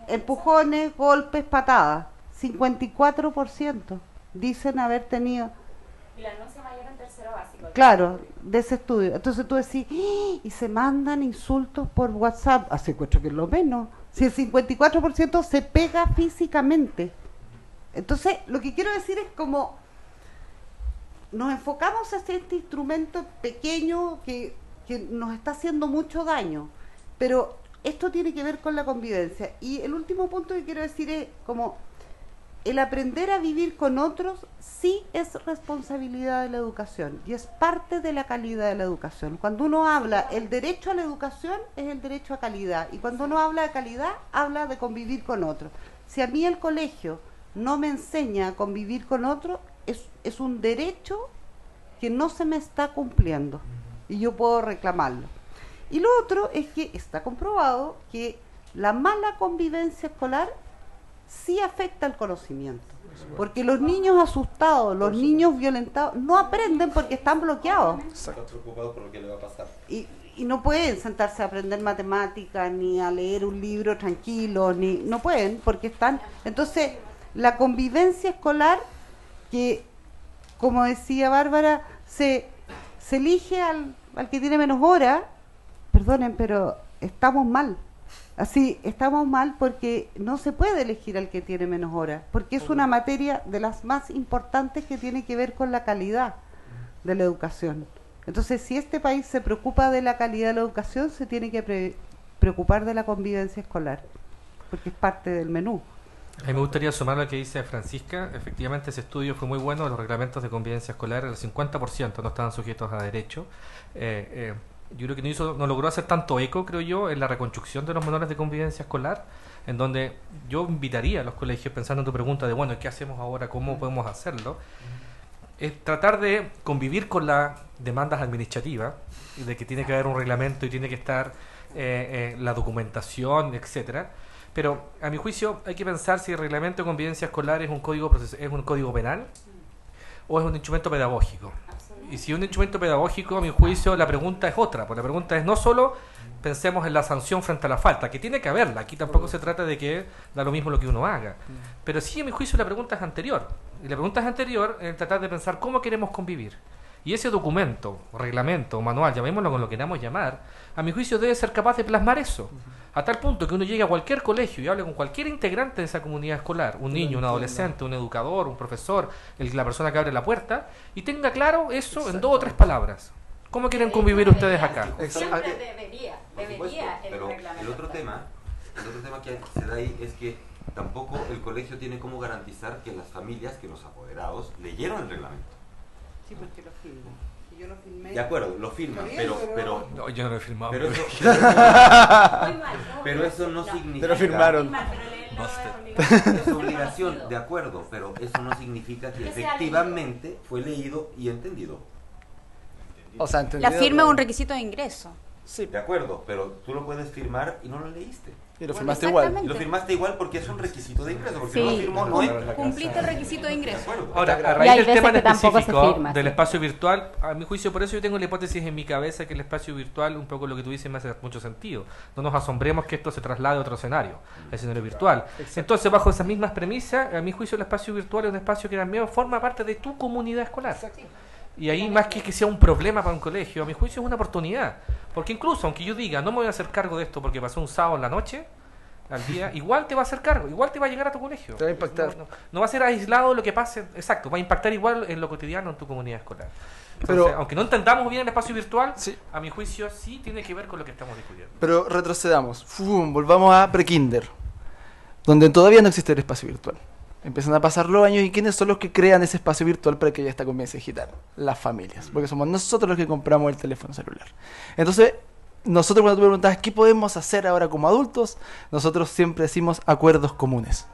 empujones, golpes, patadas, 54% dicen haber tenido. Y la no se mayor en tercero tercero básico. Claro, de ese estudio. Entonces tú decís, ¡ah! Y se mandan insultos por WhatsApp. Hace encuentro que es lo menos. Si el 54% se pega físicamente. Entonces, lo que quiero decir es como nos enfocamos hacia este instrumento pequeño que nos está haciendo mucho daño. Pero esto tiene que ver con la convivencia. Y el último punto que quiero decir es como el aprender a vivir con otros sí es responsabilidad de la educación y es parte de la calidad de la educación. Cuando uno habla, el derecho a la educación es el derecho a calidad, y cuando uno habla de calidad, habla de convivir con otros. Si a mí el colegio no me enseña a convivir con otros, es un derecho que no se me está cumpliendo y yo puedo reclamarlo. Y lo otro es que está comprobado que la mala convivencia escolar sí afecta el conocimiento, porque los niños asustados, los niños violentados no aprenden porque están bloqueados. Están preocupados por lo que le va a pasar. Y no pueden sentarse a aprender matemáticas ni a leer un libro tranquilo, no pueden porque están. Entonces la convivencia escolar, que como decía Bárbara, se elige al que tiene menos horas. Perdonen, pero estamos mal. Así, estamos mal porque no se puede elegir al que tiene menos horas, porque es una materia de las más importantes que tiene que ver con la calidad de la educación. Entonces, si este país se preocupa de la calidad de la educación, se tiene que preocupar de la convivencia escolar, porque es parte del menú. A mí me gustaría sumar lo que dice Francisca. Efectivamente, ese estudio fue muy bueno. Los reglamentos de convivencia escolar, el 50% no estaban sujetos a derecho. Yo creo que no logró hacer tanto eco, creo yo, en la reconstrucción de los manuales de convivencia escolar, en donde yo invitaría a los colegios, pensando en tu pregunta de, bueno, ¿qué hacemos ahora? ¿Cómo podemos hacerlo? Es tratar de convivir con las demandas administrativas, de que tiene que haber un reglamento y tiene que estar la documentación, etcétera. Pero, a mi juicio, hay que pensar si el reglamento de convivencia escolar es un código penal o es un instrumento pedagógico. Y si es un instrumento pedagógico, a mi juicio, la pregunta es otra. Pues la pregunta es no solo pensemos en la sanción frente a la falta, que tiene que haberla. Aquí tampoco se trata de que da lo mismo lo que uno haga. Pero sí, a mi juicio, la pregunta es anterior. Y la pregunta es anterior en tratar de pensar cómo queremos convivir. Y ese documento, reglamento, manual, llamémoslo con lo que queramos llamar, a mi juicio debe ser capaz de plasmar eso. A tal punto que uno llegue a cualquier colegio y hable con cualquier integrante de esa comunidad escolar, un niño, un adolescente, un educador, un profesor, la persona que abre la puerta, y tenga claro eso en 2 o 3 palabras. ¿Cómo quieren convivir ustedes acá? Siempre debería el Pero reglamento. el otro tema que se da ahí es que tampoco el colegio tiene cómo garantizar que las familias, que los apoderados, leyeron el reglamento. Sí, porque lo firmo. Y yo lo firmé. De acuerdo, lo firman, pero No, yo no lo he firmado. pero eso, Muy mal, pero eso no significa... Te lo firmaron. Muy mal, pero leerlo no es obligación. Es obligación, de acuerdo, pero eso no significa que Que sea efectivamente fue leído y entendido. O sea, La entendido, firma es pero- un requisito de ingreso. Sí, De acuerdo, pero tú lo puedes firmar y no lo leíste. y lo Bueno, firmaste igual. exactamente. Y lo firmaste igual porque es un requisito de ingreso, porque Sí. no lo firmó, no es. Cumpliste el requisito de De ingreso. acuerdo. Ahora, a Y raíz hay del veces tema en que tampoco se específico firma, del sí. espacio virtual, a mi juicio, por eso yo tengo la hipótesis en mi cabeza que el espacio virtual, un poco lo que tú dices, me hace mucho sentido. No nos asombremos que esto se traslade a otro escenario, el escenario virtual. Entonces, bajo esas mismas premisas, a mi juicio, el espacio virtual es un espacio que también forma parte de tu comunidad escolar. Y ahí, más que sea un problema para un colegio, a mi juicio es una oportunidad. Porque incluso, aunque yo diga, no me voy a hacer cargo de esto porque pasó un sábado en la noche, al día, igual te va a hacer cargo, igual te va a llegar a tu colegio. Te va a impactar. No va a ser aislado lo que pase, exacto, va a impactar igual en lo cotidiano en tu comunidad escolar. Entonces, Pero- aunque no entendamos bien el espacio virtual, Sí. a mi juicio sí tiene que ver con lo que estamos discutiendo. Pero retrocedamos. Volvamos a prekinder, donde todavía no existe el espacio virtual. Empiezan a pasar los años y ¿quiénes son los que crean ese espacio virtual para que haya esta convivencia digital? Las familias, porque somos nosotros los que compramos el teléfono celular. Entonces, nosotros cuando tú preguntas ¿qué podemos hacer ahora como adultos? Nosotros siempre decimos acuerdos comunes.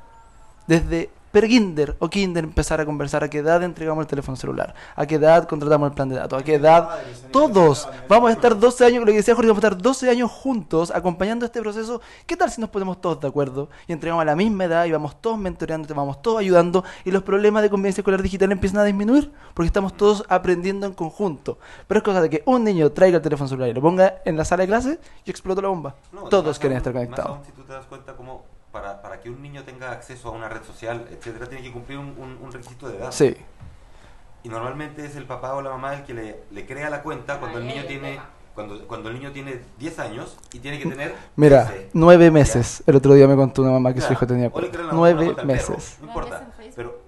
Desde prekinder o kinder empezar a conversar a qué edad entregamos el teléfono celular, a qué edad contratamos el plan de datos, a qué edad todos vamos a estar 12 años, lo que decía Jorge, vamos a estar 12 años juntos acompañando este proceso. ¿Qué tal si nos ponemos todos de acuerdo y entregamos a la misma edad y vamos todos mentoreando, te vamos todos ayudando y los problemas de convivencia escolar digital empiezan a disminuir porque estamos todos aprendiendo en conjunto? Pero es cosa de que un niño traiga el teléfono celular y lo ponga en la sala de clase y explota la bomba. No, Todos más quieren aún- estar más conectados. aún si tú te das cuenta como para que un niño tenga acceso a una red social, etcétera, tiene que cumplir un requisito de edad. Sí. Y normalmente es el papá o la mamá el que le crea la cuenta cuando el niño tiene cuando el niño tiene 10 años y tiene que tener Mira, 13. 9 meses. El otro día me contó una mamá que su Claro. hijo tenía O le crean la 9 cuenta al perro, meses. no importa. Pero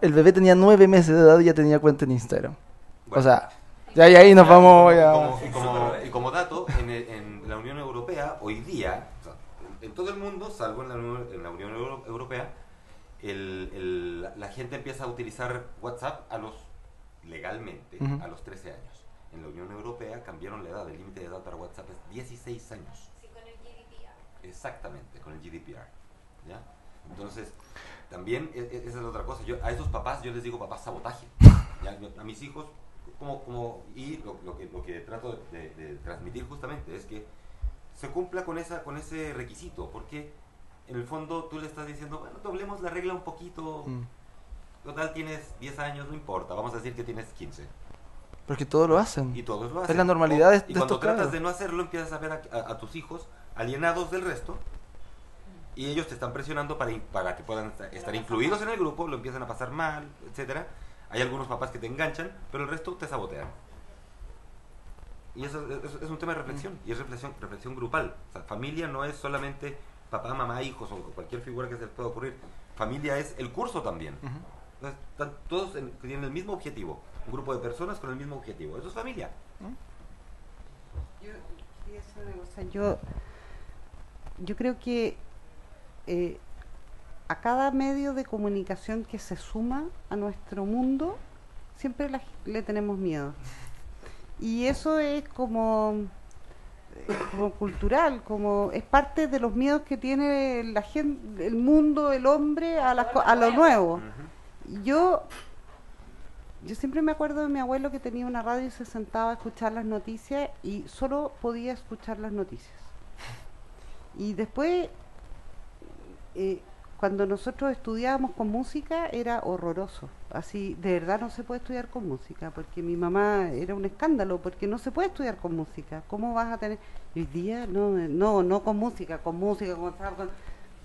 El bebé tenía 9 meses de edad y ya tenía cuenta en Instagram. bueno, O sea, ya y ahí nos vamos ya. y como dato, en la Unión Europea, hoy día, o sea, en todo el mundo, salvo en la Unión Europea, la gente empieza a utilizar WhatsApp legalmente Ujú. a los 13 años. En la Unión Europea cambiaron la edad, el límite de edad para WhatsApp es 16 años. Sí, con el GDPR. Exactamente, con el GDPR. ¿Ya? Entonces, también esa es la otra cosa. A esos papás yo les digo papás sabotaje. ¿Ya? A mis hijos, y lo que trato de transmitir justamente es que se cumpla con ese requisito, porque en el fondo tú le estás diciendo, bueno, doblemos la regla un poquito. Total, tienes 10 años, no importa, vamos a decir que tienes 15. Porque todos lo hacen. Y todos lo hacen. Es la normalidad de Y cuando estos tratas cabros. de no hacerlo, empiezas a ver a tus hijos alienados del resto, y ellos te están presionando para que puedan estar incluidos en el grupo, lo empiezan a pasar mal, etcétera. Hay algunos papás que te enganchan, pero el resto te sabotean. Y eso es un tema de reflexión, y es reflexión grupal. O sea, familia no es solamente papá, mamá, hijos o cualquier figura que se les pueda ocurrir. Familia es el curso también. Ujú. Entonces, todos tienen el mismo objetivo, un grupo de personas con el mismo objetivo. Eso es familia. Yo quería decir una cosa. Yo creo que a cada medio de comunicación que se suma a nuestro mundo, siempre le tenemos miedo. Y eso es como cultural, es parte de los miedos que tiene la gente, el mundo, el hombre a lo nuevo. Yo siempre me acuerdo de mi abuelo que tenía una radio y se sentaba a escuchar las noticias y solo podía escuchar las noticias. Y después, cuando nosotros estudiábamos con música, era horroroso. Así, de verdad no se puede estudiar con música, porque mi mamá era un escándalo, porque no se puede estudiar con música. ¿Cómo vas a tener...? Y hoy día, no con música,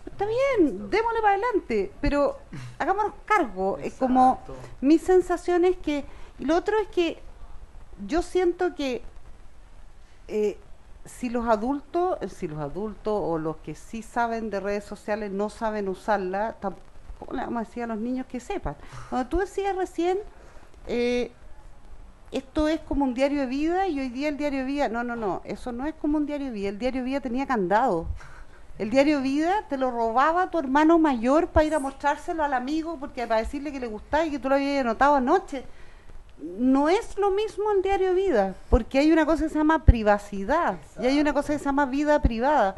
Está bien, démosle para adelante, pero hagámonos cargo. Es como, mi sensación es que... Y lo otro es que yo siento que si los adultos o los que sí saben de redes sociales no saben usarla, tampoco le vamos a decir a los niños que sepan. Cuando tú decías recién, esto es como un diario de vida y hoy día el diario de vida, no, eso no es como un diario de vida. El diario de vida tenía candado. El diario de vida te lo robaba tu hermano mayor para ir a mostrárselo al amigo, porque para decirle que le gustaba y que tú lo habías anotado anoche. No es lo mismo el diario de vida, porque hay una cosa que se llama privacidad. Exacto. Y hay una cosa que se llama vida privada,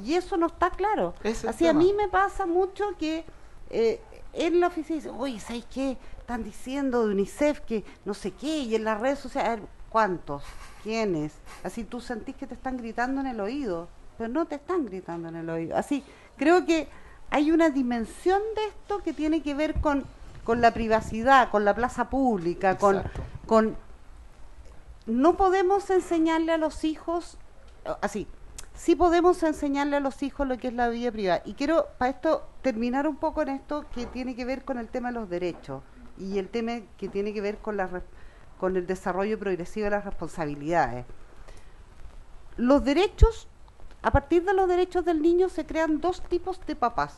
y eso no está claro. Así a mí me pasa mucho que en la oficina dicen, oye, ¿sabes qué? Están diciendo de UNICEF que no sé qué, y en las redes sociales, ¿cuántos? ¿Quiénes? Así tú sentís que te están gritando en el oído, pero no te están gritando en el oído. Así, creo que hay una dimensión de esto que tiene que ver con la privacidad, con la plaza pública, con no podemos enseñarle a los hijos, así, sí podemos enseñarle a los hijos lo que es la vida privada. Y quiero, para esto, terminar un poco en esto que tiene que ver con el tema de los derechos y el tema que tiene que ver con el desarrollo progresivo de las responsabilidades. Los derechos, a partir de los derechos del niño se crean dos tipos de papás.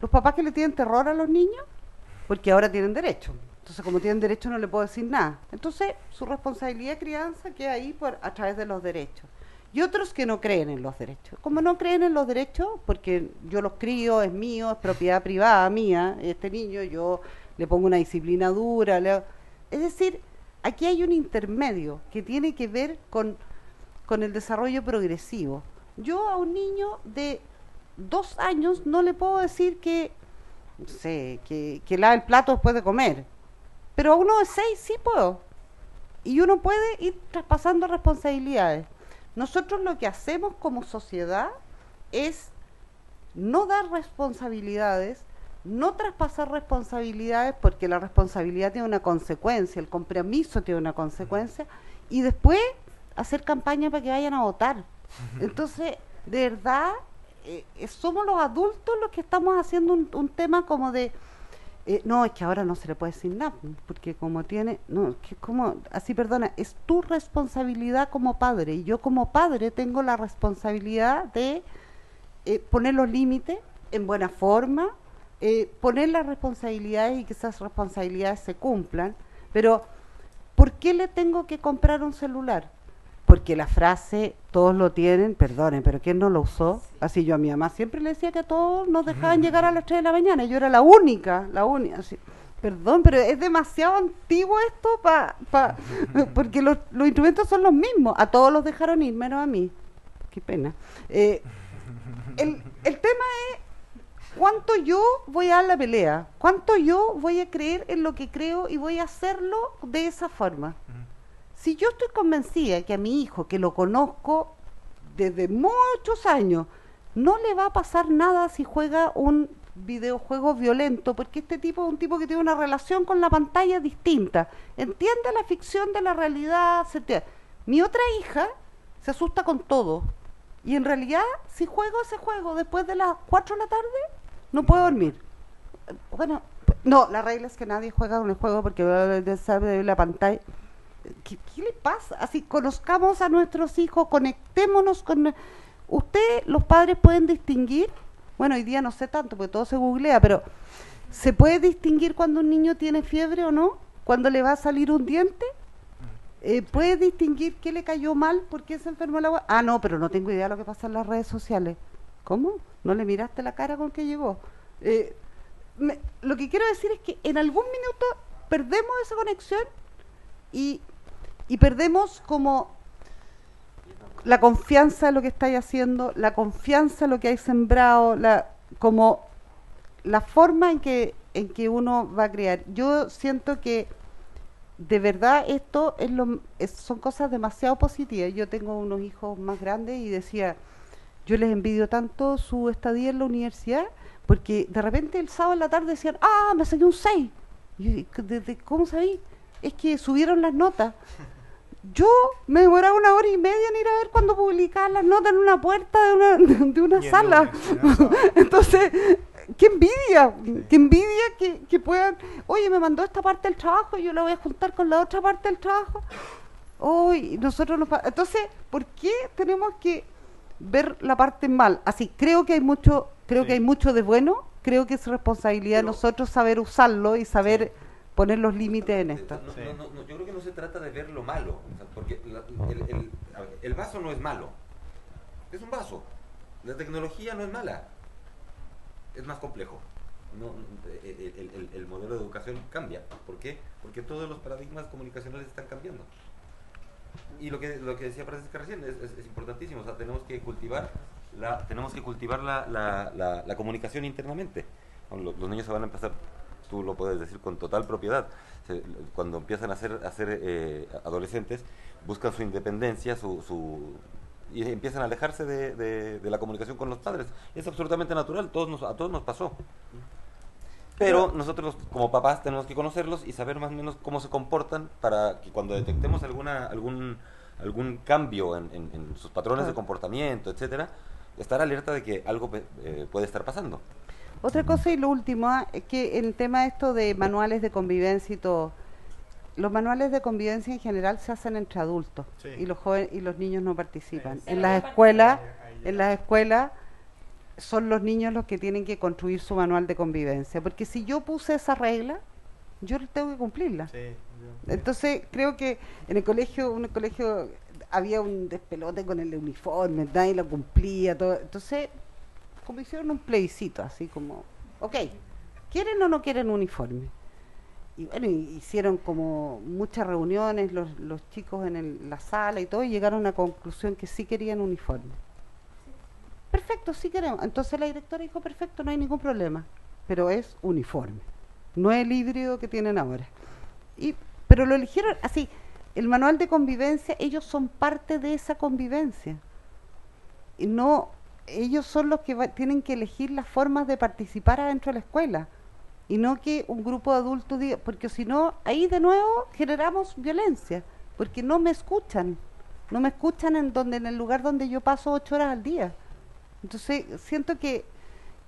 Los papás que le tienen terror a los niños, porque ahora tienen derecho. Entonces, como tienen derecho, no le puedo decir nada. Entonces, su responsabilidad de crianza queda ahí a través de los derechos. Y otros que no creen en los derechos. Como no creen en los derechos, porque yo los crío, es mío, es propiedad privada mía, este niño, yo le pongo una disciplina dura. Es decir, aquí hay un intermedio que tiene que ver con el desarrollo progresivo. Yo a un niño de 2 años no le puedo decir que no sé, que lave el plato después de comer. Pero a uno de 6 sí puedo. Y uno puede ir traspasando responsabilidades. Nosotros lo que hacemos como sociedad es no dar responsabilidades, no traspasar responsabilidades, porque la responsabilidad tiene una consecuencia, el compromiso tiene una consecuencia, y después hacer campaña para que vayan a votar. Entonces, de verdad... somos los adultos los que estamos haciendo un tema como de No, es que ahora no se le puede decir nada, porque como tiene, no, es que como, así perdona, es tu responsabilidad como padre, y yo como padre tengo la responsabilidad de poner los límites en buena forma, poner las responsabilidades y que esas responsabilidades se cumplan, pero ¿por qué le tengo que comprar un celular? Porque la frase, todos lo tienen, perdonen, pero ¿quién no lo usó? Así yo a mi mamá siempre le decía que a todos nos dejaban llegar a las 3 de la mañana, yo era la única, así, perdón, pero es demasiado antiguo esto porque los instrumentos son los mismos, a todos los dejaron ir, menos a mí, qué pena. El tema es cuánto yo voy a dar la pelea, cuánto yo voy a creer en lo que creo y voy a hacerlo de esa forma. Si yo estoy convencida que a mi hijo, que lo conozco desde muchos años, no le va a pasar nada si juega un videojuego violento, porque este tipo es un tipo que tiene una relación con la pantalla distinta, entiende la ficción de la realidad. Mi otra hija se asusta con todo, y en realidad si juego ese juego después de las 4 de la tarde, no puedo dormir. Bueno, no, la regla es que nadie juega un juego porque sabe la pantalla. ¿Qué le pasa? Así, conozcamos a nuestros hijos, conectémonos con... Ustedes, los padres, pueden distinguir, bueno, hoy día no sé tanto porque todo se googlea, pero ¿se puede distinguir cuando un niño tiene fiebre o no? ¿Cuando le va a salir un diente? ¿Puede distinguir qué le cayó mal? ¿Por qué se enfermó el agua? Ah, no, pero no tengo idea de lo que pasa en las redes sociales. ¿Cómo? ¿No le miraste la cara con que llegó? Lo que quiero decir es que en algún minuto perdemos esa conexión y perdemos como la confianza en lo que estáis haciendo, la confianza en lo que hay sembrado, como la forma en que uno va a crear. Yo siento que de verdad esto son cosas demasiado positivas. Yo tengo unos hijos más grandes y decía, yo les envidio tanto su estadía en la universidad, porque de repente el sábado en la tarde decían, me saqué un 6. Y yo, ¿cómo sabí? Es que subieron las notas. Yo me demoraba 1 hora y media en ir a ver cuando publicaban las notas en una puerta de una sala. Entonces, qué envidia que puedan, oye, me mandó esta parte del trabajo y yo la voy a juntar con la otra parte del trabajo. Nosotros entonces, ¿por qué tenemos que ver la parte mal? Así, creo que hay mucho de bueno, creo que es responsabilidad de nosotros saber usarlo y saber poner los límites en esto. No, yo creo que no se trata de ver lo malo, o sea, porque el vaso no es malo, es un vaso. La tecnología no es mala, es más complejo. El modelo de educación cambia. ¿Por qué? Porque todos los paradigmas comunicacionales están cambiando. Y lo que decía Francisca recién es importantísimo. O sea, tenemos que cultivar la comunicación internamente. Los niños se van a empezar, tú lo puedes decir con total propiedad, cuando empiezan a ser adolescentes, buscan su independencia, y empiezan a alejarse de la comunicación con los padres. Es absolutamente natural, a todos nos pasó. Pero nosotros como papás tenemos que conocerlos y saber más o menos cómo se comportan para que cuando detectemos algún cambio en sus patrones de comportamiento, etcétera, estar alerta de que algo puede estar pasando. Otra cosa y lo último, es que en el tema esto de manuales de convivencia y todo, los manuales de convivencia en general se hacen entre adultos, sí, y los jóvenes y los niños no participan. Sí. En las escuelas son los niños los que tienen que construir su manual de convivencia, porque si yo puse esa regla, yo tengo que cumplirla. Sí, entonces creo que en el colegio había un despelote con el uniforme, nadie lo cumplía, todo. Entonces, como hicieron un plebiscito, así como, ok, ¿quieren o no quieren uniforme? Y bueno, hicieron como muchas reuniones los chicos en la sala y todo, y llegaron a una conclusión que sí querían uniforme. Perfecto, sí queremos. Entonces la directora dijo, perfecto, no hay ningún problema, pero es uniforme, no es el híbrido que tienen ahora. Pero lo eligieron así, el manual de convivencia, ellos son parte de esa convivencia. Y no, ellos son los que tienen que elegir las formas de participar adentro de la escuela. Y no que un grupo de adultos diga, porque si no, ahí de nuevo generamos violencia, porque no me escuchan en el lugar donde yo paso 8 horas al día. Entonces siento que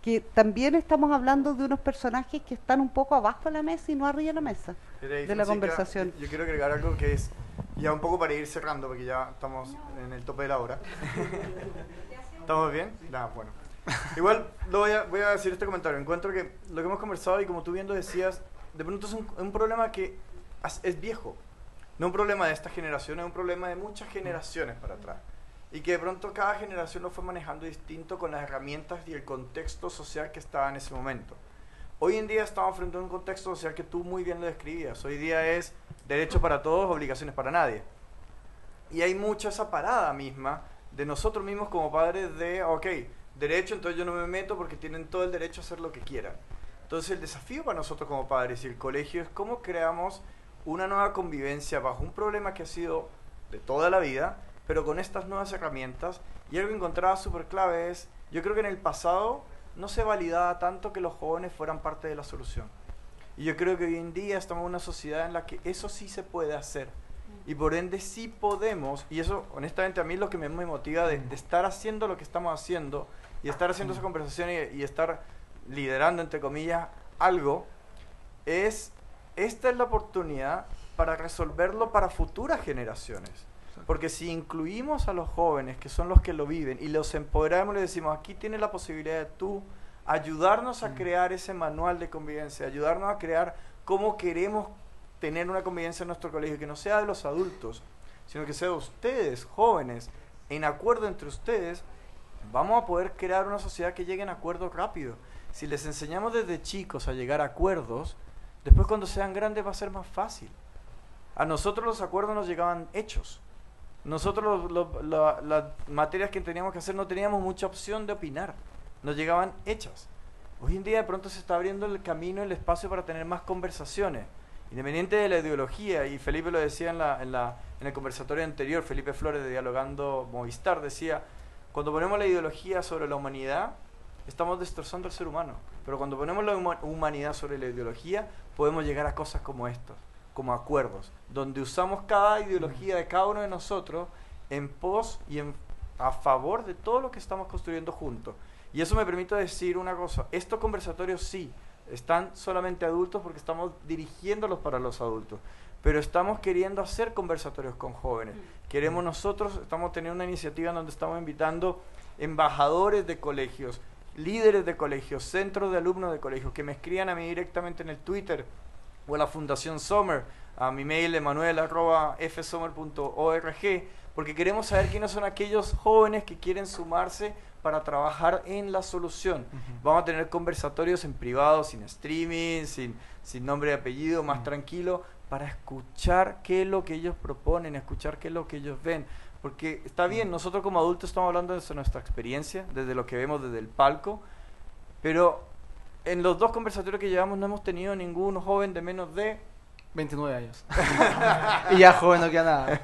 que también estamos hablando de unos personajes que están un poco abajo de la mesa y no arriba de la mesa Mira ahí, de la Francisca, conversación. Yo quiero agregar algo que es, ya un poco para ir cerrando, porque ya estamos en el tope de la hora. ¿Estamos bien? Nada, bueno. Igual voy a decir este comentario. Encuentro que lo que hemos conversado y como tú bien lo decías, de pronto es un problema que es viejo. No un problema de esta generación, es un problema de muchas generaciones para atrás. Y que de pronto cada generación lo fue manejando distinto con las herramientas y el contexto social que estaba en ese momento. Hoy en día estamos frente a un contexto social que tú muy bien lo describías. Hoy día es derecho para todos, obligaciones para nadie. Y hay mucha esa parada misma de nosotros mismos como padres de, ok, derecho, entonces yo no me meto porque tienen todo el derecho a hacer lo que quieran. Entonces el desafío para nosotros como padres y el colegio es cómo creamos una nueva convivencia bajo un problema que ha sido de toda la vida, pero con estas nuevas herramientas. Y algo que encontraba súper clave es, yo creo que en el pasado no se validaba tanto que los jóvenes fueran parte de la solución. Y yo creo que hoy en día estamos en una sociedad en la que eso sí se puede hacer. Y por ende sí podemos, y eso honestamente a mí es lo que me motiva de estar haciendo lo que estamos haciendo, y estar haciendo esa conversación y estar liderando, entre comillas, algo, esta es la oportunidad para resolverlo para futuras generaciones. Porque si incluimos a los jóvenes, que son los que lo viven, y los empoderamos, les decimos, aquí tienes la posibilidad de tú ayudarnos a crear ese manual de convivencia, ayudarnos a crear cómo queremos tener una convivencia en nuestro colegio, que no sea de los adultos, sino que sea de ustedes, jóvenes, en acuerdo entre ustedes, vamos a poder crear una sociedad que llegue en acuerdos rápido. Si les enseñamos desde chicos a llegar a acuerdos, después cuando sean grandes va a ser más fácil. A nosotros los acuerdos nos llegaban hechos. Nosotros las materias que teníamos que hacer no teníamos mucha opción de opinar, nos llegaban hechas. Hoy en día de pronto se está abriendo el camino, el espacio para tener más conversaciones, independiente de la ideología, y Felipe lo decía en el conversatorio anterior, Felipe Flores de Dialogando Movistar decía, cuando ponemos la ideología sobre la humanidad, estamos destrozando al ser humano, pero cuando ponemos la humanidad sobre la ideología, podemos llegar a cosas como estas, como acuerdos, donde usamos cada ideología de cada uno de nosotros en pos y a favor de todo lo que estamos construyendo juntos. Y eso me permite decir una cosa, estos conversatorios sí, están solamente adultos porque estamos dirigiéndolos para los adultos, pero estamos queriendo hacer conversatorios con jóvenes. Queremos nosotros, estamos teniendo una iniciativa en donde estamos invitando embajadores de colegios, líderes de colegios, centros de alumnos de colegios, que me escriban a mí directamente en el Twitter, o a la Fundación Sommer, a mi mail emanuel@fsommer.org, porque queremos saber quiénes son aquellos jóvenes que quieren sumarse para trabajar en la solución. Vamos a tener conversatorios en privado, sin streaming, sin nombre y apellido, más tranquilo, para escuchar qué es lo que ellos proponen, escuchar qué es lo que ellos ven. Porque está bien, nosotros como adultos estamos hablando desde nuestra experiencia, desde lo que vemos desde el palco, pero en los 2 conversatorios que llevamos no hemos tenido ningún joven de menos de 29 años. Y ya joven no queda nada.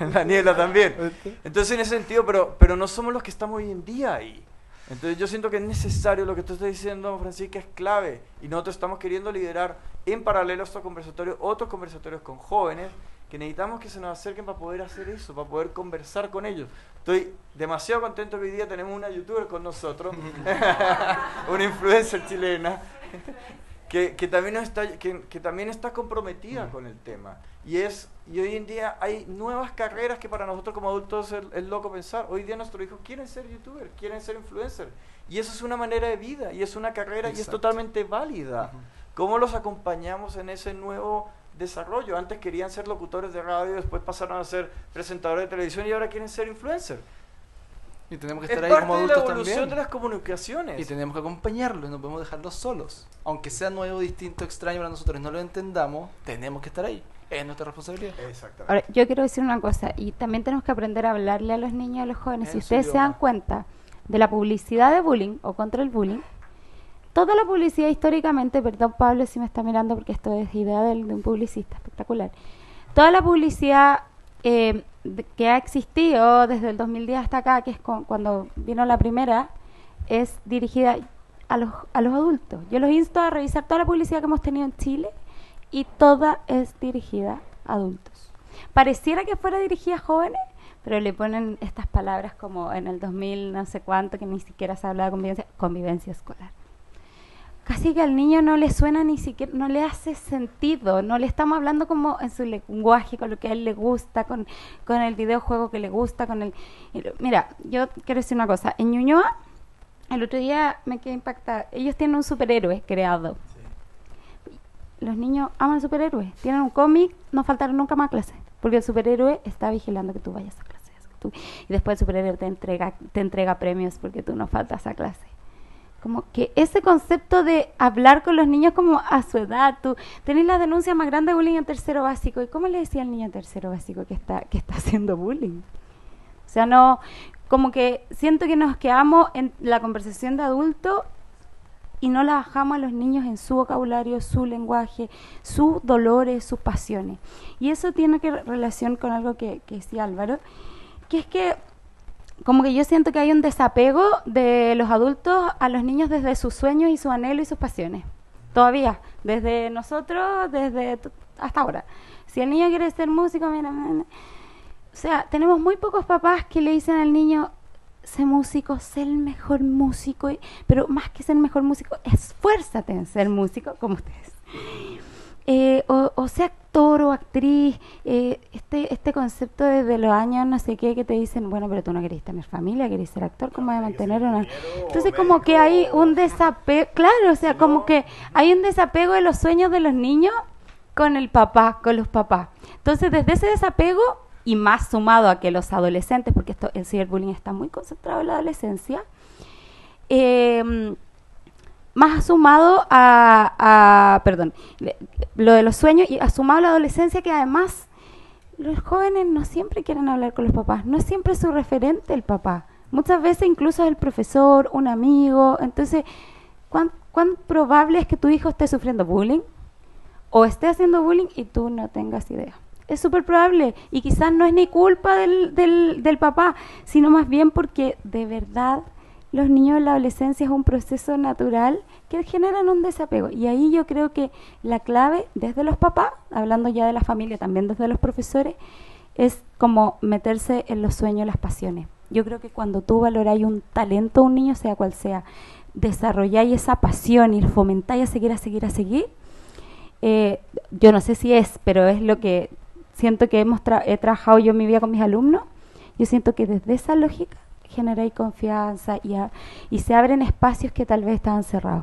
La Niebla también. Entonces en ese sentido, pero no somos los que estamos hoy en día ahí. Entonces yo siento que es necesario, lo que tú estás diciendo, Francisca, es clave. Y nosotros estamos queriendo liderar en paralelo a estos conversatorios, otros conversatorios con jóvenes, que necesitamos que se nos acerquen para poder hacer eso, para poder conversar con ellos. Estoy demasiado contento que hoy día tenemos una youtuber con nosotros, una influencer chilena, que también está comprometida con el tema. Y hoy en día hay nuevas carreras que para nosotros como adultos es loco pensar. Hoy día nuestros hijos quieren ser youtubers, quieren ser influencers. Y eso es una manera de vida, y es una carrera. Exacto. Y es totalmente válida. ¿Cómo los acompañamos en ese nuevo desarrollo? Antes querían ser locutores de radio, después pasaron a ser presentadores de televisión y ahora quieren ser influencers. Y tenemos que estar ahí como adultos también. Es parte de la evolución de las comunicaciones. Y tenemos que acompañarlos, no podemos dejarlos solos. Aunque sea nuevo, distinto, extraño para nosotros, no lo entendamos, tenemos que estar ahí. Es nuestra responsabilidad. Exactamente. Ahora, yo quiero decir una cosa, y también tenemos que aprender a hablarle a los niños y a los jóvenes. Si ustedes se dan cuenta de la publicidad de bullying o contra el bullying, toda la publicidad históricamente, perdón Pablo si me está mirando porque esto es idea de un publicista espectacular, toda la publicidad que ha existido desde el 2010 hasta acá, que es cuando vino la primera, es dirigida a los adultos. Yo los insto a revisar toda la publicidad que hemos tenido en Chile y toda es dirigida a adultos. Pareciera que fuera dirigida a jóvenes, pero le ponen estas palabras como en el 2000 no sé cuánto, que ni siquiera se habla de convivencia escolar. Casi que al niño no le suena ni siquiera, no le hace sentido, no le estamos hablando como en su lenguaje, con lo que a él le gusta, con el videojuego que le gusta, Mira, yo quiero decir una cosa, en Ñuñoa, el otro día me quedé impactada, ellos tienen un superhéroe creado. Sí. Los niños aman superhéroes, tienen un cómic, no faltaron nunca más a clase, porque el superhéroe está vigilando que tú vayas a clase. Y después el superhéroe te entrega premios porque tú no faltas a clase. Como que ese concepto de hablar con los niños como a su edad, tú tenés la denuncia más grande de bullying en tercero básico, ¿y cómo le decía al niño en tercero básico que está haciendo bullying? O sea, no, como que siento que nos quedamos en la conversación de adulto y no la bajamos a los niños en su vocabulario, su lenguaje, sus dolores, sus pasiones. Y eso tiene relación con algo que decía Álvaro, que es que como que yo siento que hay un desapego de los adultos a los niños desde sus sueños y sus anhelos y sus pasiones. Todavía, desde nosotros, hasta ahora. Si el niño quiere ser músico, mira, o sea, tenemos muy pocos papás que le dicen al niño, sé músico, sé el mejor músico, pero más que ser el mejor músico, esfuérzate en ser músico, como ustedes. O sea actor o actriz, este concepto desde los años no sé qué, que te dicen, bueno, pero tú no querés tener familia, querés ser actor, ¿cómo vas a mantener una...? Entonces como que hay un desapego, claro, o sea, como que hay un desapego de los sueños de los niños con el papá, con los papás. Entonces desde ese desapego, y más sumado a que los adolescentes, porque el ciberbullying está muy concentrado en la adolescencia, más sumado lo de los sueños y sumado a la adolescencia, que además los jóvenes no siempre quieren hablar con los papás, no es siempre su referente el papá, muchas veces incluso es el profesor, un amigo. Entonces, ¿cuán probable es que tu hijo esté sufriendo bullying o esté haciendo bullying y tú no tengas idea? Es súper probable, y quizás no es ni culpa del papá, sino más bien porque de verdad los niños en la adolescencia es un proceso natural que generan un desapego. Y ahí yo creo que la clave desde los papás, hablando ya de la familia, también desde los profesores, es como meterse en los sueños, las pasiones. Yo creo que cuando tú valoráis un talento a un niño, sea cual sea, desarrolláis esa pasión y fomentáis a seguir, yo no sé si es, pero es lo que siento que he trabajado yo en mi vida con mis alumnos. Yo siento que desde esa lógica generáis confianza y se abren espacios que tal vez estaban cerrados.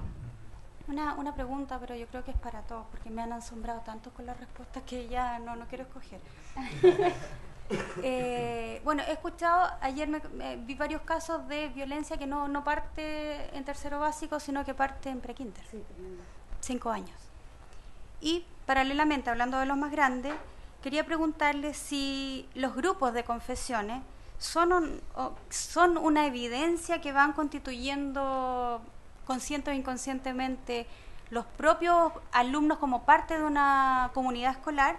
Una pregunta, pero yo creo que es para todos, porque me han asombrado tanto con las respuestas que ya no quiero escoger. Bueno, he escuchado, ayer vi varios casos de violencia que no parte en tercero básico, sino que parte en prekinder, 5 años. Y paralelamente, hablando de los más grandes, quería preguntarle si los grupos de confesiones son una evidencia que van constituyendo consciente o inconscientemente los propios alumnos como parte de una comunidad escolar,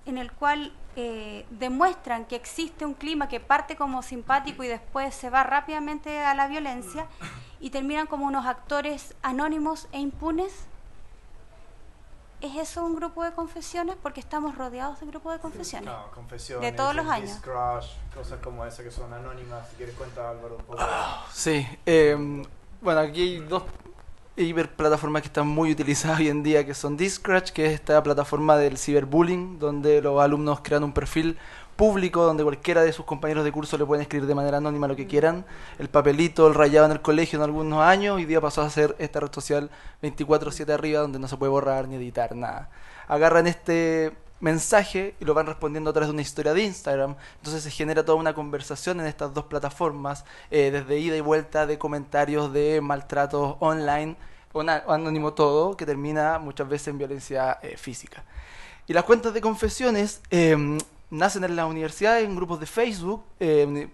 en el cual demuestran que existe un clima que parte como simpático y después se va rápidamente a la violencia y terminan como unos actores anónimos e impunes. ¿Es eso un grupo de confesiones? Porque estamos rodeados de grupos de confesiones. No, confesiones de todos los años. Crush, cosas como esas que son anónimas. Si quieres cuenta, Álvaro, un poco. Sí, bueno, aquí hay dos hiperplataformas que están muy utilizadas hoy en día, que son Discratch, que es esta plataforma del ciberbullying, donde los alumnos crean un perfil público, donde cualquiera de sus compañeros de curso le pueden escribir de manera anónima lo que quieran. El papelito, el rayado en el colegio en algunos años, hoy día pasó a ser esta red social 24/7 arriba, donde no se puede borrar ni editar nada. Agarran este mensaje y lo van respondiendo a través de una historia de Instagram. Entonces se genera toda una conversación en estas dos plataformas, desde ida y vuelta de comentarios de maltratos online, anónimo todo, que termina muchas veces en violencia física. Y las cuentas de confesiones nacen en las universidades, en grupos de Facebook,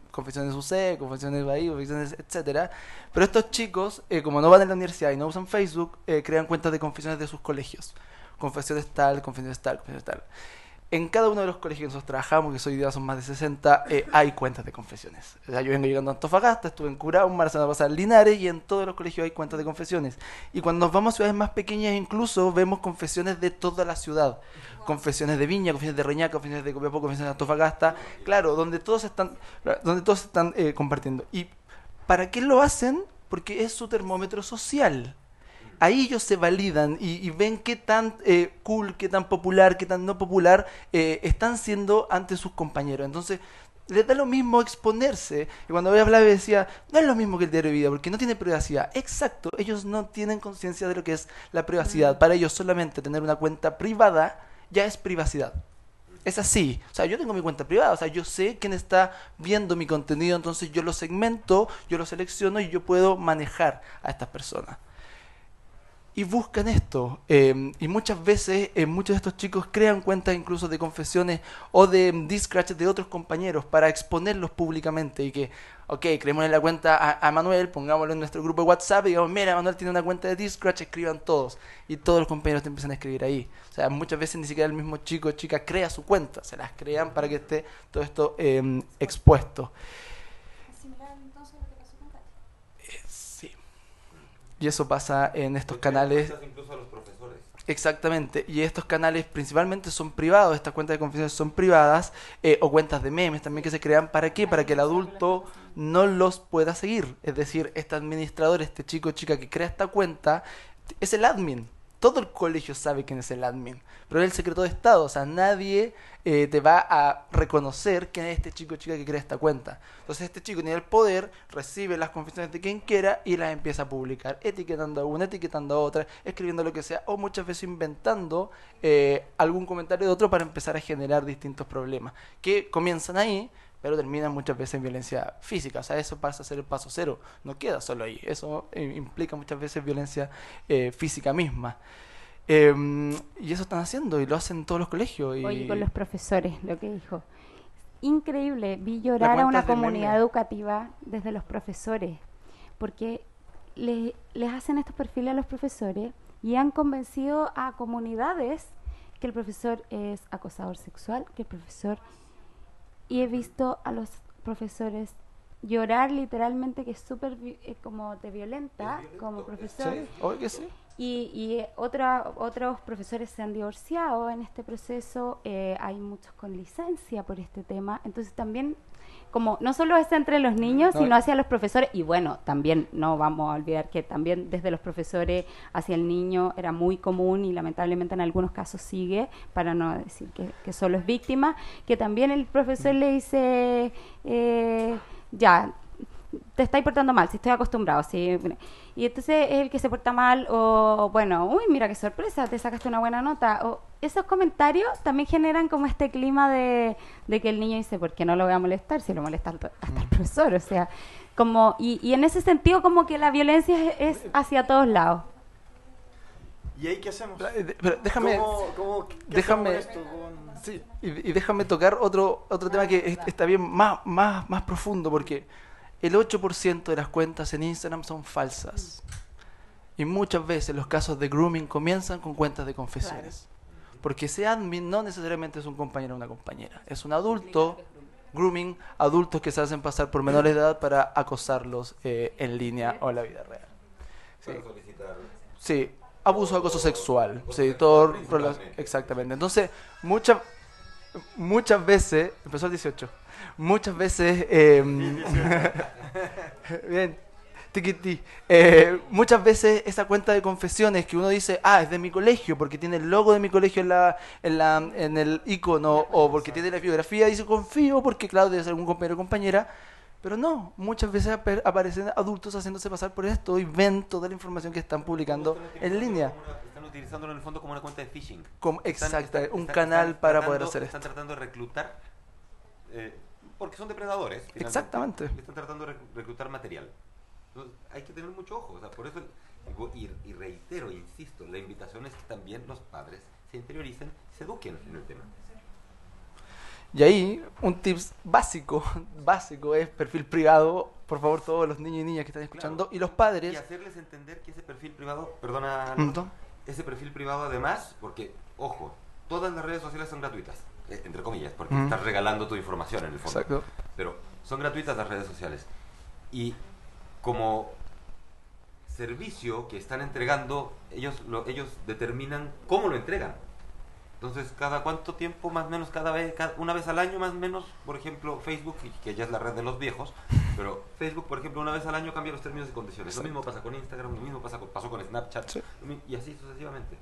confesiones UC, confesiones Bahía, confesiones, etcétera. Pero estos chicos, como no van a la universidad y no usan Facebook, crean cuentas de confesiones de sus colegios. Confesiones tal, confesiones tal, confesiones tal. en cada uno de los colegios que nosotros trabajamos, que hoy día son más de 60, hay cuentas de confesiones. O sea, yo vengo llegando a Antofagasta, estuve en Curao, la semana pasada en Linares, y en todos los colegios hay cuentas de confesiones. Y cuando nos vamos a ciudades más pequeñas, incluso vemos confesiones de toda la ciudad. Confesiones de Viña, confesiones de Reñaca, confesiones de Copiapó, confesiones de Antofagasta, claro, donde todos están compartiendo. ¿Y para qué lo hacen? Porque es su termómetro social. Ahí ellos se validan y ven qué tan cool, qué tan popular, qué tan no popular están siendo ante sus compañeros. Entonces, les da lo mismo exponerse. Y cuando voy a hablar decía, no es lo mismo que el diario de vida, porque no tiene privacidad. Exacto, ellos no tienen conciencia de lo que es la privacidad. Para ellos solamente tener una cuenta privada ya es privacidad. Es así. O sea, yo tengo mi cuenta privada. O sea, yo sé quién está viendo mi contenido, entonces yo lo segmento, yo lo selecciono y yo puedo manejar a estas personas. Y buscan esto, y muchas veces muchos de estos chicos crean cuentas incluso de confesiones o de discratches de otros compañeros para exponerlos públicamente y que, ok, creemos en la cuenta a Manuel, pongámoslo en nuestro grupo de WhatsApp y digamos, mira, Manuel tiene una cuenta de discratch, escriban todos, y todos los compañeros te empiezan a escribir ahí. O sea, muchas veces ni siquiera el mismo chico o chica crea su cuenta, se las crean para que esté todo esto expuesto. Sí. Y eso pasa en estos canales. Incluso a los profesores. Exactamente. Y estos canales principalmente son privados. Estas cuentas de confesiones son privadas. O cuentas de memes también que se crean. ¿Para qué? Para que el adulto no los pueda seguir. Es decir, este administrador, este chico o chica que crea esta cuenta, es el admin. Todo el colegio sabe quién es el admin. Pero es el secreto de Estado. O sea, nadie te va a reconocer quién es este chico o chica que crea esta cuenta. Entonces este chico tiene el poder, recibe las confesiones de quien quiera y las empieza a publicar, etiquetando a una, etiquetando a otra, escribiendo lo que sea, o muchas veces inventando algún comentario de otro para empezar a generar distintos problemas, que comienzan ahí, pero terminan muchas veces en violencia física. O sea, eso pasa a ser el paso cero, no queda solo ahí, eso implica muchas veces violencia física misma. Y eso están haciendo y lo hacen en todos los colegios. Oye, con los profesores, lo que dijo. Increíble, vi llorar a una comunidad educativa desde los profesores, porque les hacen estos perfiles a los profesores y han convencido a comunidades que el profesor es acosador sexual, que el profesor... Y he visto a los profesores llorar literalmente, que es súper como te violenta como profesor. Sí, obvio que sí. Y otros profesores se han divorciado en este proceso, hay muchos con licencia por este tema, entonces también, como no solo es entre los niños, sino hacia los profesores, y bueno, también no vamos a olvidar que también desde los profesores hacia el niño era muy común y lamentablemente en algunos casos sigue, para no decir que solo es víctima, que también el profesor le dice, ya, te estáis portando mal, si estoy acostumbrado, sí. Y entonces es el que se porta mal, o bueno, uy, mira qué sorpresa, te sacaste una buena nota, o esos comentarios también generan como este clima de que el niño dice, ¿por qué no lo voy a molestar? Si lo molesta hasta el profesor, o sea, como, y en ese sentido como que la violencia es hacia todos lados. ¿Y ahí qué hacemos? Pero déjame, déjame esto sí, y déjame tocar otro tema que está bien más profundo, porque el 8% de las cuentas en Instagram son falsas. Y muchas veces los casos de grooming comienzan con cuentas de confesiones. Porque ese admin no necesariamente es un compañero o una compañera. Es un adulto, grooming, adultos que se hacen pasar por menores de edad para acosarlos en línea o en la vida real. Sí, sí, abuso, acoso sexual. Sí, todo exactamente. Entonces, muchas veces, empezó el 18, muchas veces, bien, tiquití, muchas veces esa cuenta de confesiones que uno dice, es de mi colegio, porque tiene el logo de mi colegio en el icono, o porque tiene la biografía, dice confío, porque claro, debe ser algún compañero o compañera, pero no, muchas veces aparecen adultos haciéndose pasar por esto y ven toda la información que están publicando en línea. Están utilizándolo en el fondo como una cuenta de phishing. Exacto, un canal para poder hacer esto. Están tratando de reclutar, porque son depredadores. Exactamente. Están tratando de reclutar material. Entonces, hay que tener mucho ojo. O sea, por eso, y reitero, insisto, la invitación es que también los padres se interioricen, se eduquen en el tema. Y ahí, un tips básico es perfil privado, por favor, todos los niños y niñas que están escuchando, claro, y los padres... Y hacerles entender que ese perfil privado, ese perfil privado además, porque, ojo, todas las redes sociales son gratuitas, entre comillas, porque estás regalando tu información en el fondo. Exacto. Pero son gratuitas las redes sociales. Y como servicio que están entregando, ellos determinan cómo lo entregan. Entonces, ¿cada cuánto tiempo más o menos? Una vez al año más o menos, por ejemplo, Facebook, que ya es la red de los viejos, pero Facebook, por ejemplo, una vez al año cambia los términos y condiciones. Exacto. Lo mismo pasa con Instagram, lo mismo pasó con Snapchat, sí. Y así sucesivamente.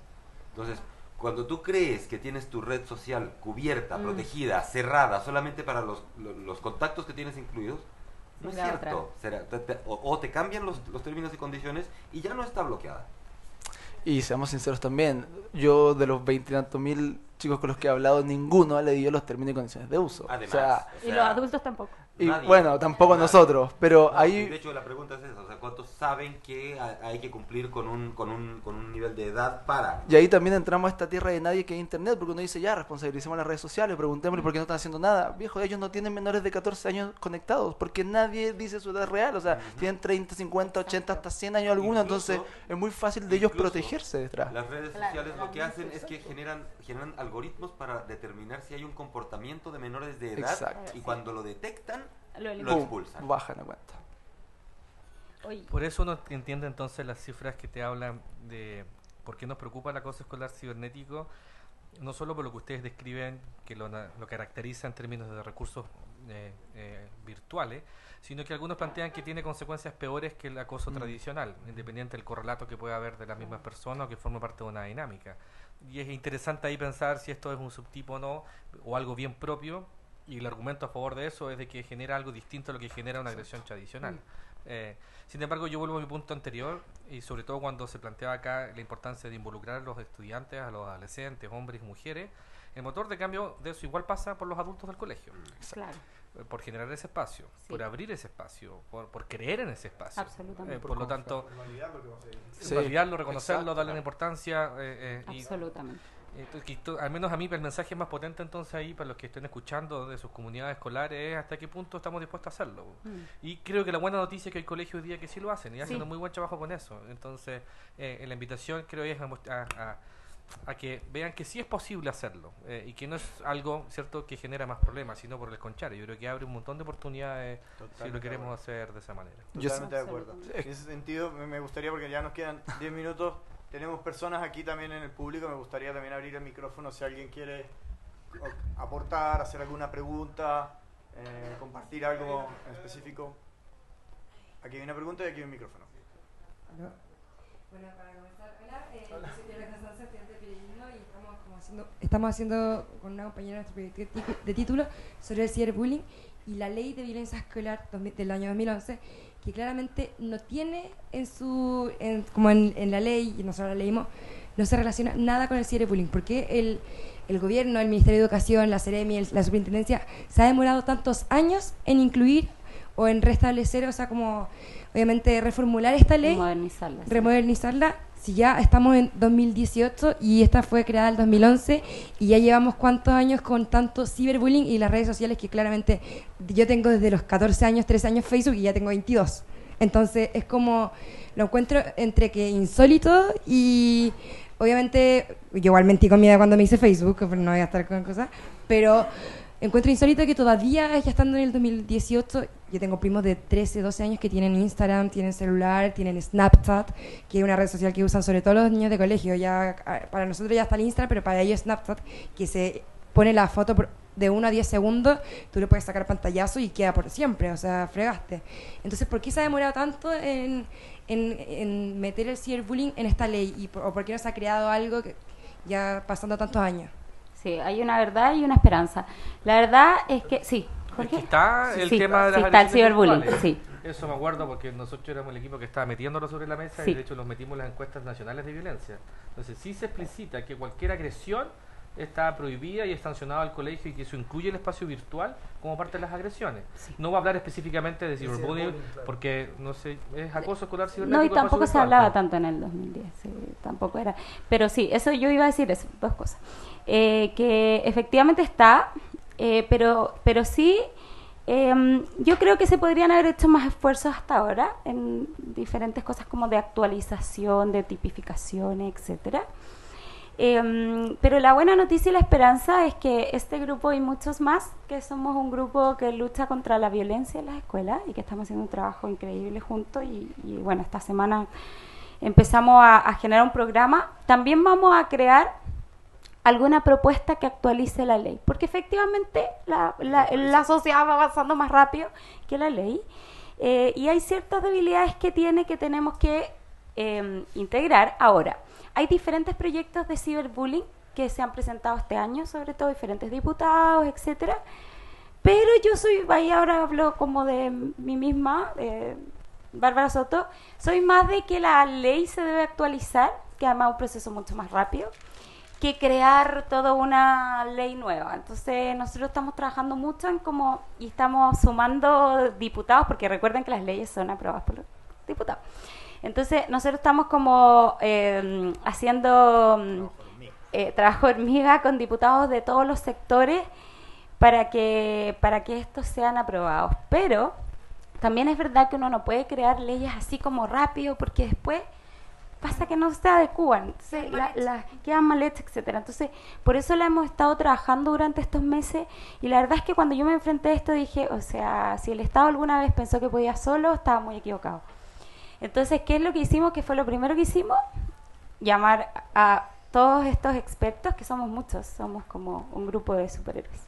Entonces, cuando tú crees que tienes tu red social cubierta, protegida, cerrada, solamente para los contactos que tienes incluidos, no es cierto. O te cambian los términos y condiciones y ya no está bloqueada. Y seamos sinceros también, yo de los 20 y tantos mil chicos con los que he hablado, ninguno ha leído los términos y condiciones de uso. Además, y los adultos tampoco. Y bueno, tampoco nosotros, pero no, ahí... De hecho, la pregunta es esa, o sea, ¿cuántos saben que hay que cumplir con un nivel de edad para...? Y ahí también entramos a esta tierra de nadie que es Internet, porque uno dice, ya, responsabilicemos las redes sociales, preguntémosle por qué no están haciendo nada. Viejo, ellos no tienen menores de 14 años conectados, porque nadie dice su edad real, o sea, tienen 30, 50, 80, hasta 100 años algunos, entonces es muy fácil de ellos protegerse detrás. Las redes sociales lo que hacen es que generan algoritmos para determinar si hay un comportamiento de menores de edad. Exacto. Y cuando lo detectan, lo expulsan. Bajan a cuenta. Por eso uno entiende entonces las cifras que te hablan de por qué nos preocupa el acoso escolar cibernético, no solo por lo que ustedes describen, que lo caracteriza en términos de recursos virtuales, sino que algunos plantean que tiene consecuencias peores que el acoso tradicional, independiente del correlato que pueda haber de las mismas personas o que forma parte de una dinámica. Y es interesante ahí pensar si esto es un subtipo o no, o algo bien propio, y el argumento a favor de eso es de que genera algo distinto a lo que genera una agresión tradicional. Sin embargo, yo vuelvo a mi punto anterior, y sobre todo cuando se planteaba acá la importancia de involucrar a los estudiantes, a los adolescentes, hombres y mujeres. El motor de cambio de eso igual pasa por los adultos del colegio. Claro. Por generar ese espacio, por abrir ese espacio, por creer en ese espacio. Absolutamente. Por lo tanto, validarlo, reconocerlo, darle una importancia. Absolutamente. Al menos a mí el mensaje más potente entonces ahí para los que estén escuchando de sus comunidades escolares es hasta qué punto estamos dispuestos a hacerlo. Y creo que la buena noticia es que hay colegios hoy día que sí lo hacen y hacen un muy buen trabajo con eso. Entonces la invitación creo es a que vean que sí es posible hacerlo y que no es algo cierto que genera más problemas, sino por el contrario. Yo creo que abre un montón de oportunidades si lo queremos hacer de esa manera. Totalmente de acuerdo. En ese sentido me gustaría, porque ya nos quedan 10 minutos, tenemos personas aquí también en el público, me gustaría también abrir el micrófono si alguien quiere aportar, hacer alguna pregunta, compartir algo en específico. Aquí hay una pregunta y aquí hay un micrófono. Bueno, para comenzar, hola, soy Piedra Casanza, estudiante de periodismo, y estamos haciendo con una compañera nuestro proyecto de título sobre el ciberbullying y la ley de violencia escolar del año 2011, que claramente no tiene como en la ley, y nosotros la leímos, no se relaciona nada con el ciberbullying, porque el gobierno, el Ministerio de Educación, la Seremi, la Superintendencia, se ha demorado tantos años en incluir o en restablecer, o sea, como obviamente reformular esta ley, remodernizarla, si ya estamos en 2018 y esta fue creada en 2011 y ya llevamos cuántos años con tanto ciberbullying y las redes sociales que claramente yo tengo desde los 14 años, 13 años Facebook y ya tengo 22. Entonces es como, lo encuentro entre que insólito y obviamente, yo igual mentí con mi edad cuando me hice Facebook, no voy a estar con cosas, pero encuentro insólito que todavía, ya estando en el 2018, yo tengo primos de 13, 12 años que tienen Instagram, tienen celular, tienen Snapchat, que es una red social que usan sobre todo los niños de colegio. Ya para nosotros ya está el Instagram, pero para ellos Snapchat, que se pone la foto de 1 a 10 segundos, tú le puedes sacar pantallazo y queda por siempre, o sea, fregaste. Entonces, ¿por qué se ha demorado tanto en meter el ciberbullying en esta ley? ¿O por qué no se ha creado algo ya pasando tantos años? Sí, hay una verdad y una esperanza. La verdad es que, sí, Jorge. Está el tema de las está el agresiones ciberbullying, virtuales. sí. Eso me acuerdo porque nosotros éramos el equipo que estaba metiéndolo sobre la mesa y de hecho los metimos en las encuestas nacionales de violencia. Entonces sí se explicita que cualquier agresión está prohibida y es sancionado al colegio y que eso incluye el espacio virtual como parte de las agresiones. No va a hablar específicamente de ciberbullying porque no sé, es acoso escolar cibernético. No, y tampoco se hablaba tanto en el 2010, tampoco era. Pero sí, eso yo iba a decir eso, dos cosas. Que efectivamente está, pero sí, yo creo que se podrían haber hecho más esfuerzos hasta ahora en diferentes cosas como de actualización, de tipificación, etcétera. Pero la buena noticia y la esperanza es que este grupo y muchos más, que somos un grupo que lucha contra la violencia en las escuelas y que estamos haciendo un trabajo increíble juntos y bueno, esta semana empezamos a generar un programa. También vamos a crear alguna propuesta que actualice la ley, porque efectivamente la sociedad va avanzando más rápido que la ley, y hay ciertas debilidades que tenemos que integrar. Ahora, hay diferentes proyectos de ciberbullying que se han presentado este año, sobre todo diferentes diputados, etcétera, pero yo ahí ahora hablo como de mí misma, Bárbara Soto, soy más de que la ley se debe actualizar, que además es un proceso mucho más rápido, que crear toda una ley nueva. Entonces nosotros estamos trabajando mucho y estamos sumando diputados, porque recuerden que las leyes son aprobadas por los diputados. Entonces nosotros estamos como haciendo trabajo hormiga con diputados de todos los sectores para que estos sean aprobados. Pero también es verdad que uno no puede crear leyes así como rápido, porque después pasa que no se adecúan, entonces quedan mal hechas, etcétera. Entonces, por eso la hemos estado trabajando durante estos meses, y la verdad es que cuando yo me enfrenté a esto dije, o sea, si el Estado alguna vez pensó que podía solo, estaba muy equivocado. Entonces, ¿qué es lo que hicimos? ¿Qué fue lo primero que hicimos? Llamar a todos estos expertos, que somos muchos, somos como un grupo de superhéroes.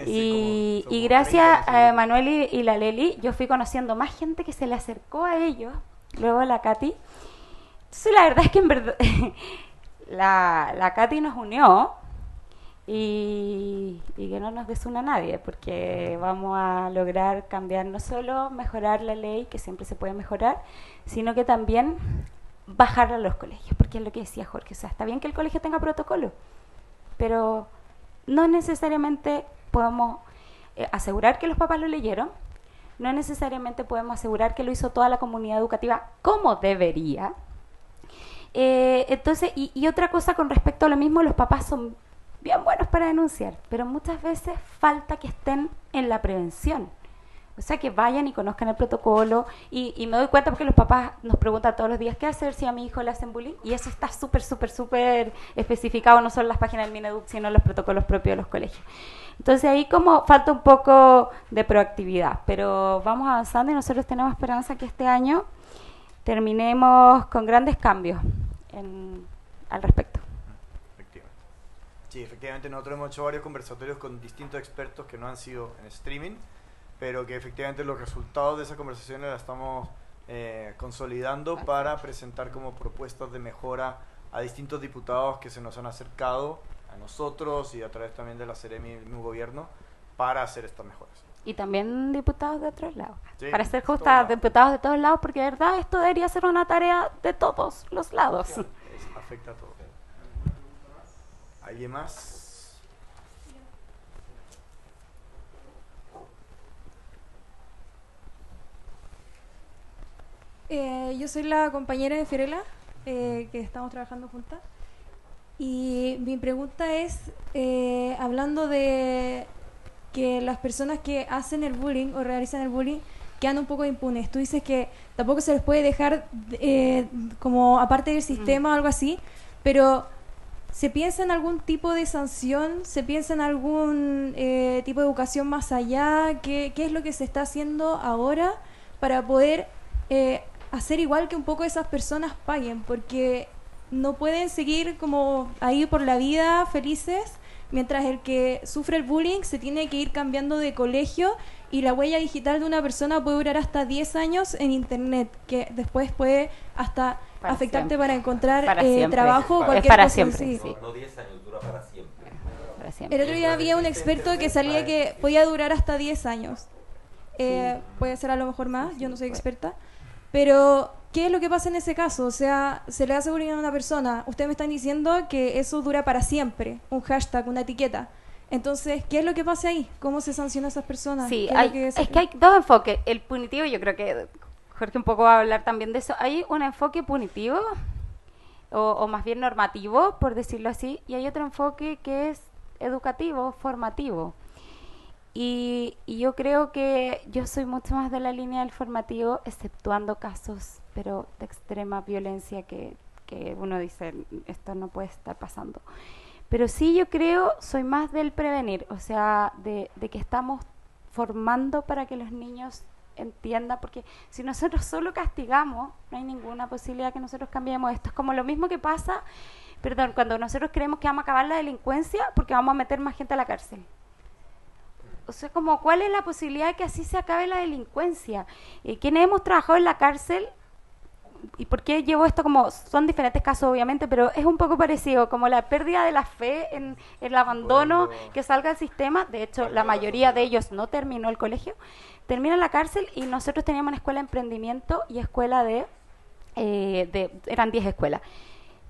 Sí, y gracias a Manuel y la Leli, yo fui conociendo más gente que se le acercó a ellos, luego la Katy. Entonces la verdad es que en verdad la Katy nos unió y que no nos desuna nadie, porque vamos a lograr cambiar, no solo mejorar la ley, que siempre se puede mejorar, sino que también bajarla a los colegios, porque es lo que decía Jorge, o sea, está bien que el colegio tenga protocolo, pero no necesariamente podemos asegurar que los papás lo leyeron, no necesariamente podemos asegurar que lo hizo toda la comunidad educativa como debería. Entonces, y otra cosa con respecto a lo mismo, los papás son bien buenos para denunciar, pero muchas veces falta que estén en la prevención, o sea, que vayan y conozcan el protocolo, y me doy cuenta porque los papás nos preguntan todos los días qué hacer si a mi hijo le hacen bullying, y eso está súper especificado, no solo en las páginas del Mineduc, sino en los protocolos propios de los colegios. Entonces ahí como falta un poco de proactividad, pero vamos avanzando y nosotros tenemos esperanza que este año terminemos con grandes cambios al respecto. Efectivamente. Sí, efectivamente nosotros hemos hecho varios conversatorios con distintos expertos que no han sido en streaming, pero que efectivamente los resultados de esas conversaciones las estamos consolidando para presentar como propuestas de mejora a distintos diputados que se nos han acercado a nosotros y a través también de la Seremi y mi gobierno para hacer estas mejoras. Y también diputados de otros lados. Sí, para ser justas, diputados de todos lados, porque de verdad esto debería ser una tarea de todos los lados. Sí, afecta a todos. ¿Alguien más? Yo soy la compañera de Fiorella, que estamos trabajando juntas. Y mi pregunta es, hablando de que las personas que hacen el bullying o realizan el bullying quedan un poco impunes. Tú dices que tampoco se les puede dejar como aparte del sistema o algo así, pero ¿se piensa en algún tipo de sanción? ¿Se piensa en algún tipo de educación más allá? ¿Qué es lo que se está haciendo ahora para poder hacer igual que un poco esas personas paguen? Porque no pueden seguir como ahí por la vida felices, mientras el que sufre el bullying se tiene que ir cambiando de colegio, y la huella digital de una persona puede durar hasta 10 años en internet, que después puede hasta para afectarte siempre. para encontrar Para siempre. trabajo o cualquier para cosa. siempre, Sí. sí. No 10 años, dura para siempre. Para siempre. El otro día había un experto que salía que podía durar hasta 10 años. Puede ser a lo mejor más, yo no soy experta. Pero, ¿qué es lo que pasa en ese caso? O sea, se le hace bullying a una persona. Ustedes me están diciendo que eso dura para siempre. Un hashtag, una etiqueta. Entonces, ¿qué es lo que pasa ahí? ¿Cómo se sanciona a esas personas? Sí, ¿Qué es lo que es que hay dos enfoques. El punitivo, yo creo que Jorge un poco va a hablar también de eso. Hay un enfoque punitivo, o más bien normativo, por decirlo así, y hay otro enfoque que es educativo, formativo. Y yo creo que yo soy mucho más de la línea del formativo, exceptuando casos, pero de extrema violencia que que uno dice, esto no puede estar pasando. Pero sí yo creo, soy más del prevenir, o sea, de que estamos formando para que los niños entiendan, porque si nosotros solo castigamos, no hay ninguna posibilidad que nosotros cambiemos esto. Es como lo mismo que pasa, cuando nosotros creemos que vamos a acabar la delincuencia porque vamos a meter más gente a la cárcel. O sea, como, ¿cuál es la posibilidad de que así se acabe la delincuencia? Quienes hemos trabajado en la cárcel, ¿y por qué llevo esto? Como son diferentes casos obviamente, pero es un poco parecido, como la pérdida de la fe en el abandono que salga del sistema. De hecho, la mayoría de ellos no terminó el colegio, termina en la cárcel, y nosotros teníamos una escuela de emprendimiento y escuela eran 10 escuelas.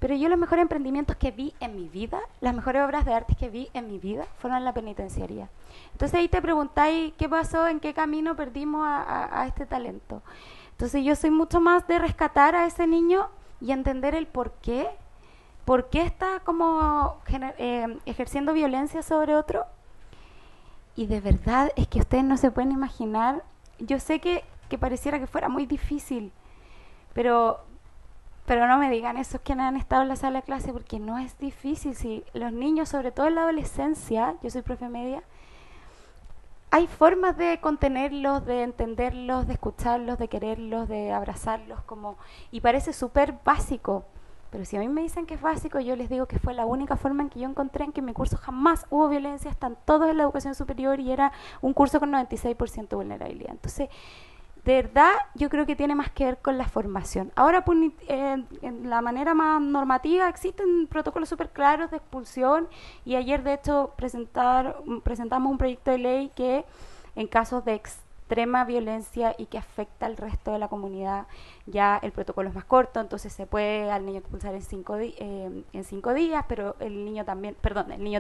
Pero yo los mejores emprendimientos que vi en mi vida, las mejores obras de arte que vi en mi vida, fueron en la penitenciaría. Entonces ahí te preguntáis, ¿qué pasó? ¿En qué camino perdimos a este talento? Entonces yo soy mucho más de rescatar a ese niño y entender el por qué está como ejerciendo violencia sobre otro. Y de verdad es que ustedes no se pueden imaginar, yo sé que pareciera que fuera muy difícil, pero no me digan esos que han estado en la sala de clase, porque no es difícil. Si los niños, sobre todo en la adolescencia, yo soy profe media, hay formas de contenerlos, de entenderlos, de escucharlos, de quererlos, de abrazarlos, y parece súper básico. Pero si a mí me dicen que es básico, yo les digo que fue la única forma en que yo encontré en que en mi curso jamás hubo violencia, están todos en la educación superior, y era un curso con 96% de vulnerabilidad. Entonces, de verdad, yo creo que tiene más que ver con la formación. Ahora, en la manera más normativa, existen protocolos súper claros de expulsión, y ayer, de hecho, presentamos un proyecto de ley que, en casos de extrema violencia y que afecta al resto de la comunidad, ya el protocolo es más corto, entonces se puede al niño expulsar en 5 días, pero el niño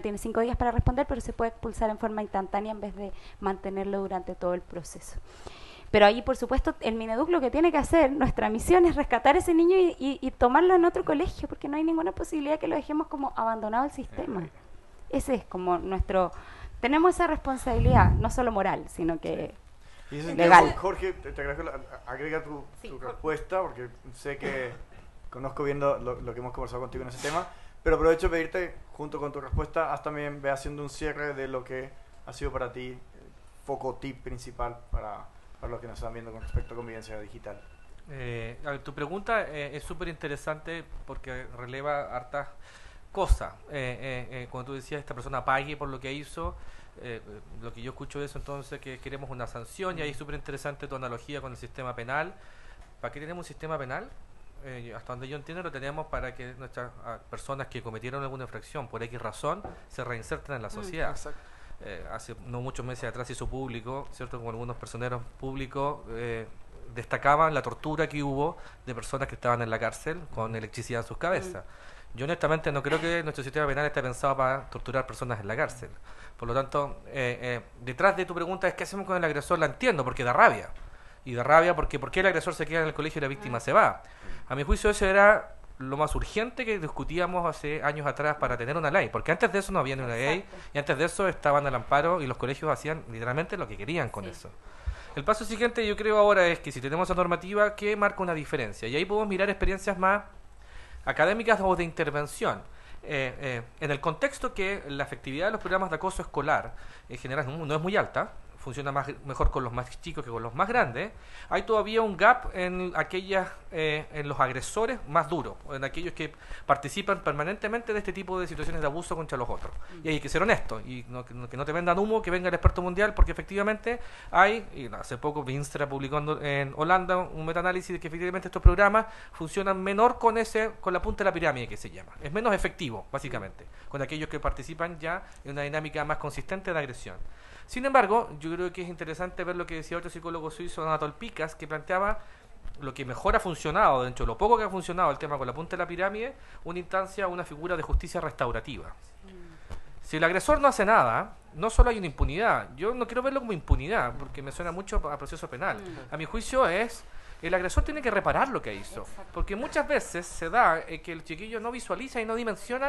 tiene 5 días para responder, pero se puede expulsar en forma instantánea en vez de mantenerlo durante todo el proceso. Pero ahí, por supuesto, el Mineduc lo que tiene que hacer, nuestra misión es rescatar a ese niño y tomarlo en otro colegio, porque no hay ninguna posibilidad que lo dejemos como abandonado al sistema. Ese es como tenemos esa responsabilidad, no solo moral, sino que legal. Jorge, te agradezco, agrega tu respuesta, porque sé que conozco bien lo que hemos conversado contigo en ese tema, pero aprovecho de pedirte, junto con tu respuesta, también ve haciendo un cierre de lo que ha sido para ti foco tip principal para los que nos están viendo con respecto a convivencia digital. A ver, tu pregunta es súper interesante porque releva hartas cosas. Cuando tú decías esta persona pague por lo que hizo, lo que yo escucho de eso, entonces, que queremos una sanción, y ahí es súper interesante tu analogía con el sistema penal. ¿Para qué tenemos un sistema penal? Hasta donde yo entiendo, lo tenemos para que nuestras personas que cometieron alguna infracción por X razón se reinserten en la sociedad. Exacto. Hace no muchos meses atrás hizo público, ¿cierto?, como algunos personeros públicos destacaban la tortura que hubo de personas que estaban en la cárcel con electricidad en sus cabezas. Yo honestamente no creo que nuestro sistema penal esté pensado para torturar personas en la cárcel. Por lo tanto, detrás de tu pregunta es ¿qué hacemos con el agresor? La entiendo, porque da rabia. Y da rabia porque ¿por qué el agresor se queda en el colegio y la víctima se va? A mi juicio eso era lo más urgente que discutíamos hace años atrás para tener una ley, porque antes de eso no había ni una ley, y antes de eso estaban al amparo y los colegios hacían literalmente lo que querían con eso. El paso siguiente, yo creo ahora, es que si tenemos esa normativa, ¿qué marca una diferencia? Y ahí podemos mirar experiencias más académicas o de intervención. En el contexto que la efectividad de los programas de acoso escolar en general no es muy alta, funciona mejor con los más chicos que con los más grandes, hay todavía un gap en en los agresores más duros, en aquellos que participan permanentemente de este tipo de situaciones de abuso contra los otros. Y hay que ser honestos, y que no te vendan humo, que venga el experto mundial, porque efectivamente hace poco Vinstra publicó en Holanda un metaanálisis de que efectivamente estos programas funcionan menor con la punta de la pirámide, que se llama. Es menos efectivo, básicamente, con aquellos que participan ya en una dinámica más consistente de agresión. Sin embargo, yo creo que es interesante ver lo que decía otro psicólogo suizo, Anatol Pikas, que planteaba lo que mejor ha funcionado, dentro de lo poco que ha funcionado el tema con la punta de la pirámide, una instancia, una figura de justicia restaurativa. Si el agresor no hace nada, no solo hay una impunidad. Yo no quiero verlo como impunidad, porque me suena mucho a proceso penal. A mi juicio el agresor tiene que reparar lo que hizo. Porque muchas veces se da que el chiquillo no visualiza y no dimensiona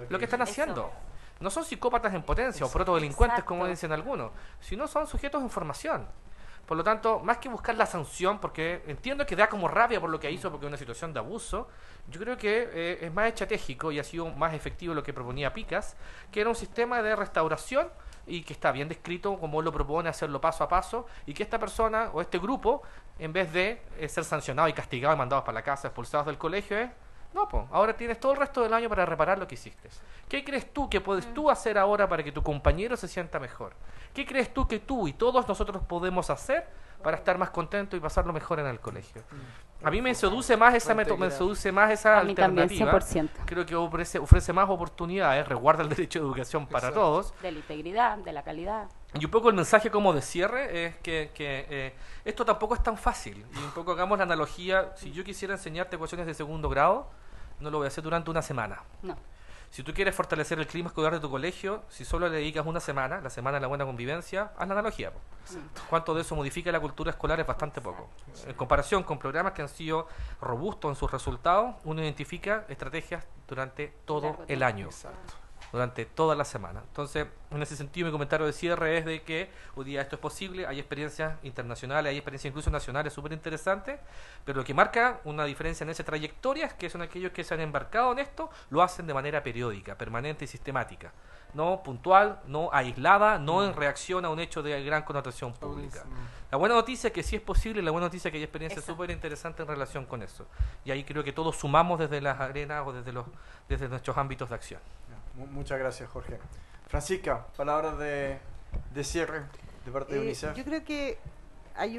lo que están haciendo. No son psicópatas en potencia o protodelincuentes, como dicen algunos, sino son sujetos en formación. Por lo tanto, más que buscar la sanción, porque entiendo que da como rabia por lo que hizo, porque es una situación de abuso, yo creo que es más estratégico y ha sido más efectivo lo que proponía Picas, que era un sistema de restauración y que está bien descrito como él lo propone, hacerlo paso a paso, y que esta persona o este grupo, en vez de ser sancionado y castigado y mandados para la casa, expulsados del colegio, no, pues ahora tienes todo el resto del año para reparar lo que hiciste. ¿Qué crees tú que puedes tú hacer ahora para que tu compañero se sienta mejor? ¿Qué crees tú que tú y todos nosotros podemos hacer para estar más contentos y pasarlo mejor en el colegio? A mí me seduce más esa A mí también, alternativa. 100%. Creo que ofrece más oportunidades, resguarda el derecho de educación para todos. De la integridad, de la calidad. Y un poco el mensaje como de cierre es que esto tampoco es tan fácil. Y un poco hagamos la analogía, si yo quisiera enseñarte ecuaciones de segundo grado, no lo voy a hacer durante una semana. No. Si tú quieres fortalecer el clima escolar de tu colegio, si solo le dedicas una semana, la semana de la buena convivencia, haz la analogía. ¿Cuánto de eso modifica la cultura escolar? Es bastante poco. En comparación con programas que han sido robustos en sus resultados, uno identifica estrategias durante todo el año. Durante toda la semana. Entonces, en ese sentido, mi comentario de cierre es de que hoy día esto es posible, hay experiencias internacionales, hay experiencias incluso nacionales súper interesantes, pero lo que marca una diferencia en esa trayectoria es que son aquellos que se han embarcado en esto, lo hacen de manera periódica, permanente y sistemática. No puntual, no aislada, no en reacción a un hecho de gran connotación pública. La buena noticia es que sí es posible, la buena noticia es que hay experiencias súper interesantes en relación con eso. Y ahí creo que todos sumamos desde las arenas o desde nuestros ámbitos de acción. Muchas gracias, Jorge. Francisca, palabras de cierre de parte de UNICEF. Yo creo que hay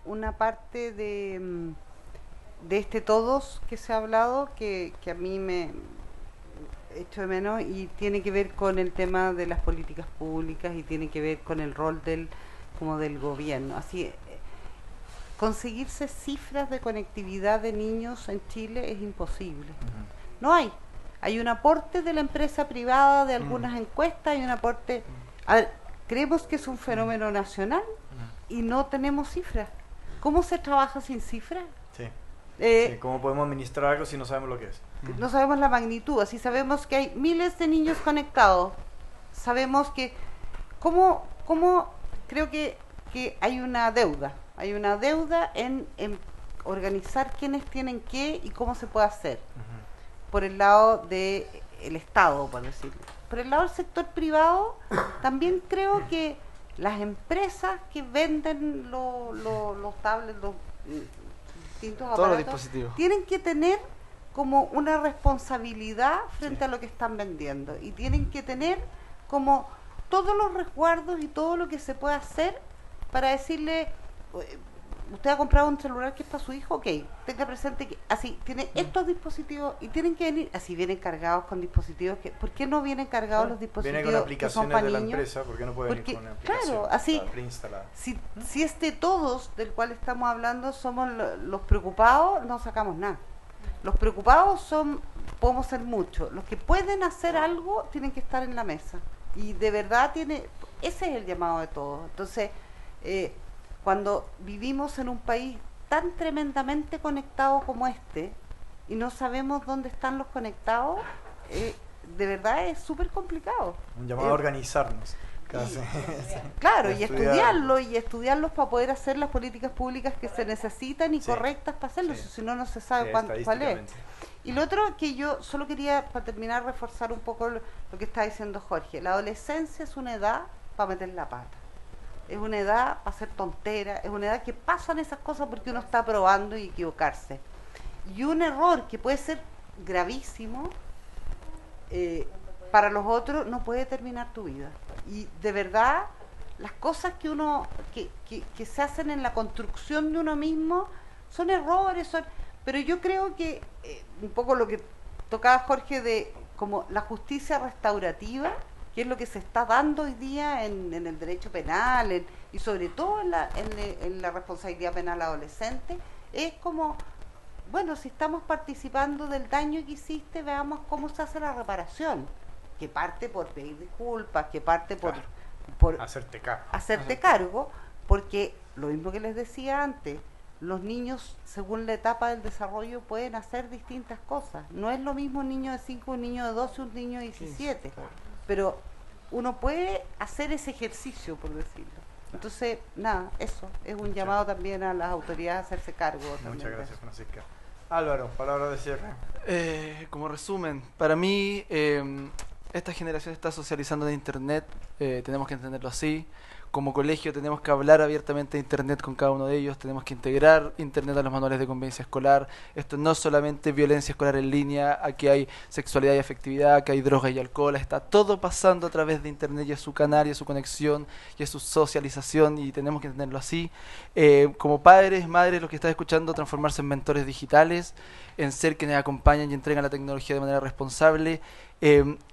una parte de este todos que se ha hablado que a mí me echo de menos y tiene que ver con el tema de las políticas públicas y tiene que ver con el rol del gobierno. Así, conseguirse cifras de conectividad de niños en Chile es imposible. No hay. Hay un aporte de la empresa privada de algunas encuestas, hay un aporte... A ver, creemos que es un fenómeno nacional y no tenemos cifras. ¿Cómo se trabaja sin cifras? Sí. ¿Cómo podemos administrar algo si no sabemos lo que es? No sabemos la magnitud, así sabemos que hay miles de niños conectados. Sabemos que... ¿Cómo creo que hay una deuda? Hay una deuda en organizar quiénes tienen qué y cómo se puede hacer. Por el lado del Estado, por decirlo. Por el lado del sector privado, también creo que las empresas que venden los tablets, los distintos todos los aparatos, dispositivos, tienen que tener como una responsabilidad frente a lo que están vendiendo. Y tienen que tener como todos los resguardos y todo lo que se puede hacer para decirle... Usted ha comprado un celular que es para su hijo, ok, tenga presente que así tiene estos dispositivos y tienen que venir, así vienen cargados con dispositivos que, ¿por qué no vienen cargados los dispositivos vienen con aplicaciones que son para de la niños? empresa? ¿Por qué no puede venir con una aplicación? Claro, así, preinstalada? si este todos del cual estamos hablando somos los preocupados, no sacamos nada. Los preocupados podemos ser muchos, los que pueden hacer algo tienen que estar en la mesa. Y de verdad ese es el llamado de todos. Entonces, cuando vivimos en un país tan tremendamente conectado como este y no sabemos dónde están los conectados, de verdad es súper complicado. Un llamado a organizarnos. Claro, y estudiarlos para poder hacer las políticas públicas que se necesitan y correctas para hacerlo, si no, no se sabe cuál es. Y lo otro que yo solo quería, para terminar, reforzar un poco lo que está diciendo Jorge. La adolescencia es una edad para meter la pata. Es una edad para hacer tonteras, es una edad que pasan esas cosas porque uno está probando y equivocarse. Y un error que puede ser gravísimo, para los otros no puede terminar tu vida. Y de verdad, las cosas que se hacen en la construcción de uno mismo son errores, pero yo creo que un poco lo que tocaba Jorge de como la justicia restaurativa, que es lo que se está dando hoy día en el derecho penal y sobre todo en la responsabilidad penal adolescente, es como, bueno, si estamos participando del daño que hiciste, veamos cómo se hace la reparación, que parte por pedir disculpas, que parte por hacerte cargo, porque lo mismo que les decía antes, los niños, según la etapa del desarrollo, pueden hacer distintas cosas. No es lo mismo un niño de 5, un niño de 12, un niño de 17. Pero uno puede hacer ese ejercicio, por decirlo. Entonces, nada, eso es un llamado también a las autoridades a hacerse cargo. Muchas gracias, Francisca. Álvaro, palabras de cierre. Como resumen, para mí esta generación está socializando en Internet, tenemos que entenderlo así. Como colegio tenemos que hablar abiertamente de Internet con cada uno de ellos, tenemos que integrar Internet a los manuales de convivencia escolar. Esto no es solamente violencia escolar en línea, aquí hay sexualidad y afectividad, aquí hay droga y alcohol, está todo pasando a través de Internet y es su canal y es su conexión y es su socialización y tenemos que entenderlo así. Como padres, madres, los que están escuchando, transformarse en mentores digitales, en ser quienes acompañan y entregan la tecnología de manera responsable.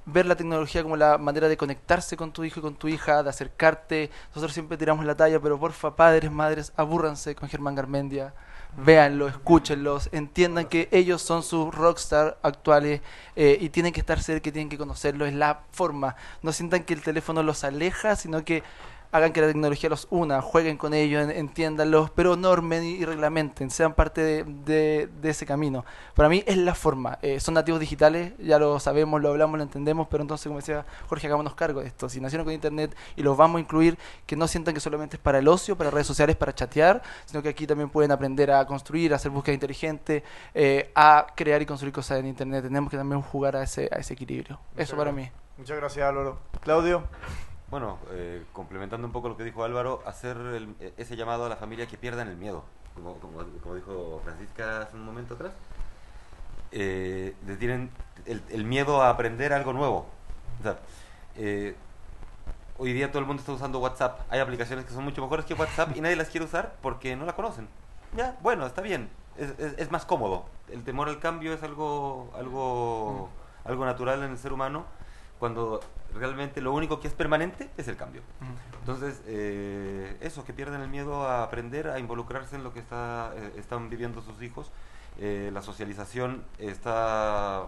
Ver la tecnología como la manera de conectarse con tu hijo y con tu hija, de acercarte. Nosotros siempre tiramos la talla, pero porfa, padres, madres, abúrranse con Germán Garmendia, véanlo, escúchenlos, entiendan que ellos son sus rockstar actuales y tienen que estar cerca, tienen que conocerlo, es la forma. No sientan que el teléfono los aleja, sino que hagan que la tecnología los una, jueguen con ellos, entiéndanlos, pero normen y reglamenten, sean parte de ese camino. Para mí es la forma. Son nativos digitales, ya lo sabemos, lo hablamos, lo entendemos, pero entonces, como decía Jorge, hagámonos cargo de esto. Si nacieron con Internet y los vamos a incluir, que no sientan que solamente es para el ocio, para redes sociales, para chatear, sino que aquí también pueden aprender a construir, a hacer búsqueda inteligente, a crear y construir cosas en Internet. Tenemos que también jugar a ese equilibrio. Eso para mí. Muchas gracias, Álvaro. Claudio. Bueno, complementando un poco lo que dijo Álvaro, hacer ese llamado a la familia que pierdan el miedo, como dijo Francisca hace un momento atrás. Tienen el miedo a aprender algo nuevo. O sea, hoy día todo el mundo está usando WhatsApp. Hay aplicaciones que son mucho mejores que WhatsApp y nadie las quiere usar porque no la conocen. Ya, bueno, está bien. Es más cómodo. El temor al cambio es algo natural en el ser humano, cuando realmente lo único que es permanente es el cambio. Entonces, eso, que pierden el miedo a aprender, a involucrarse en lo que están viviendo sus hijos. La socialización está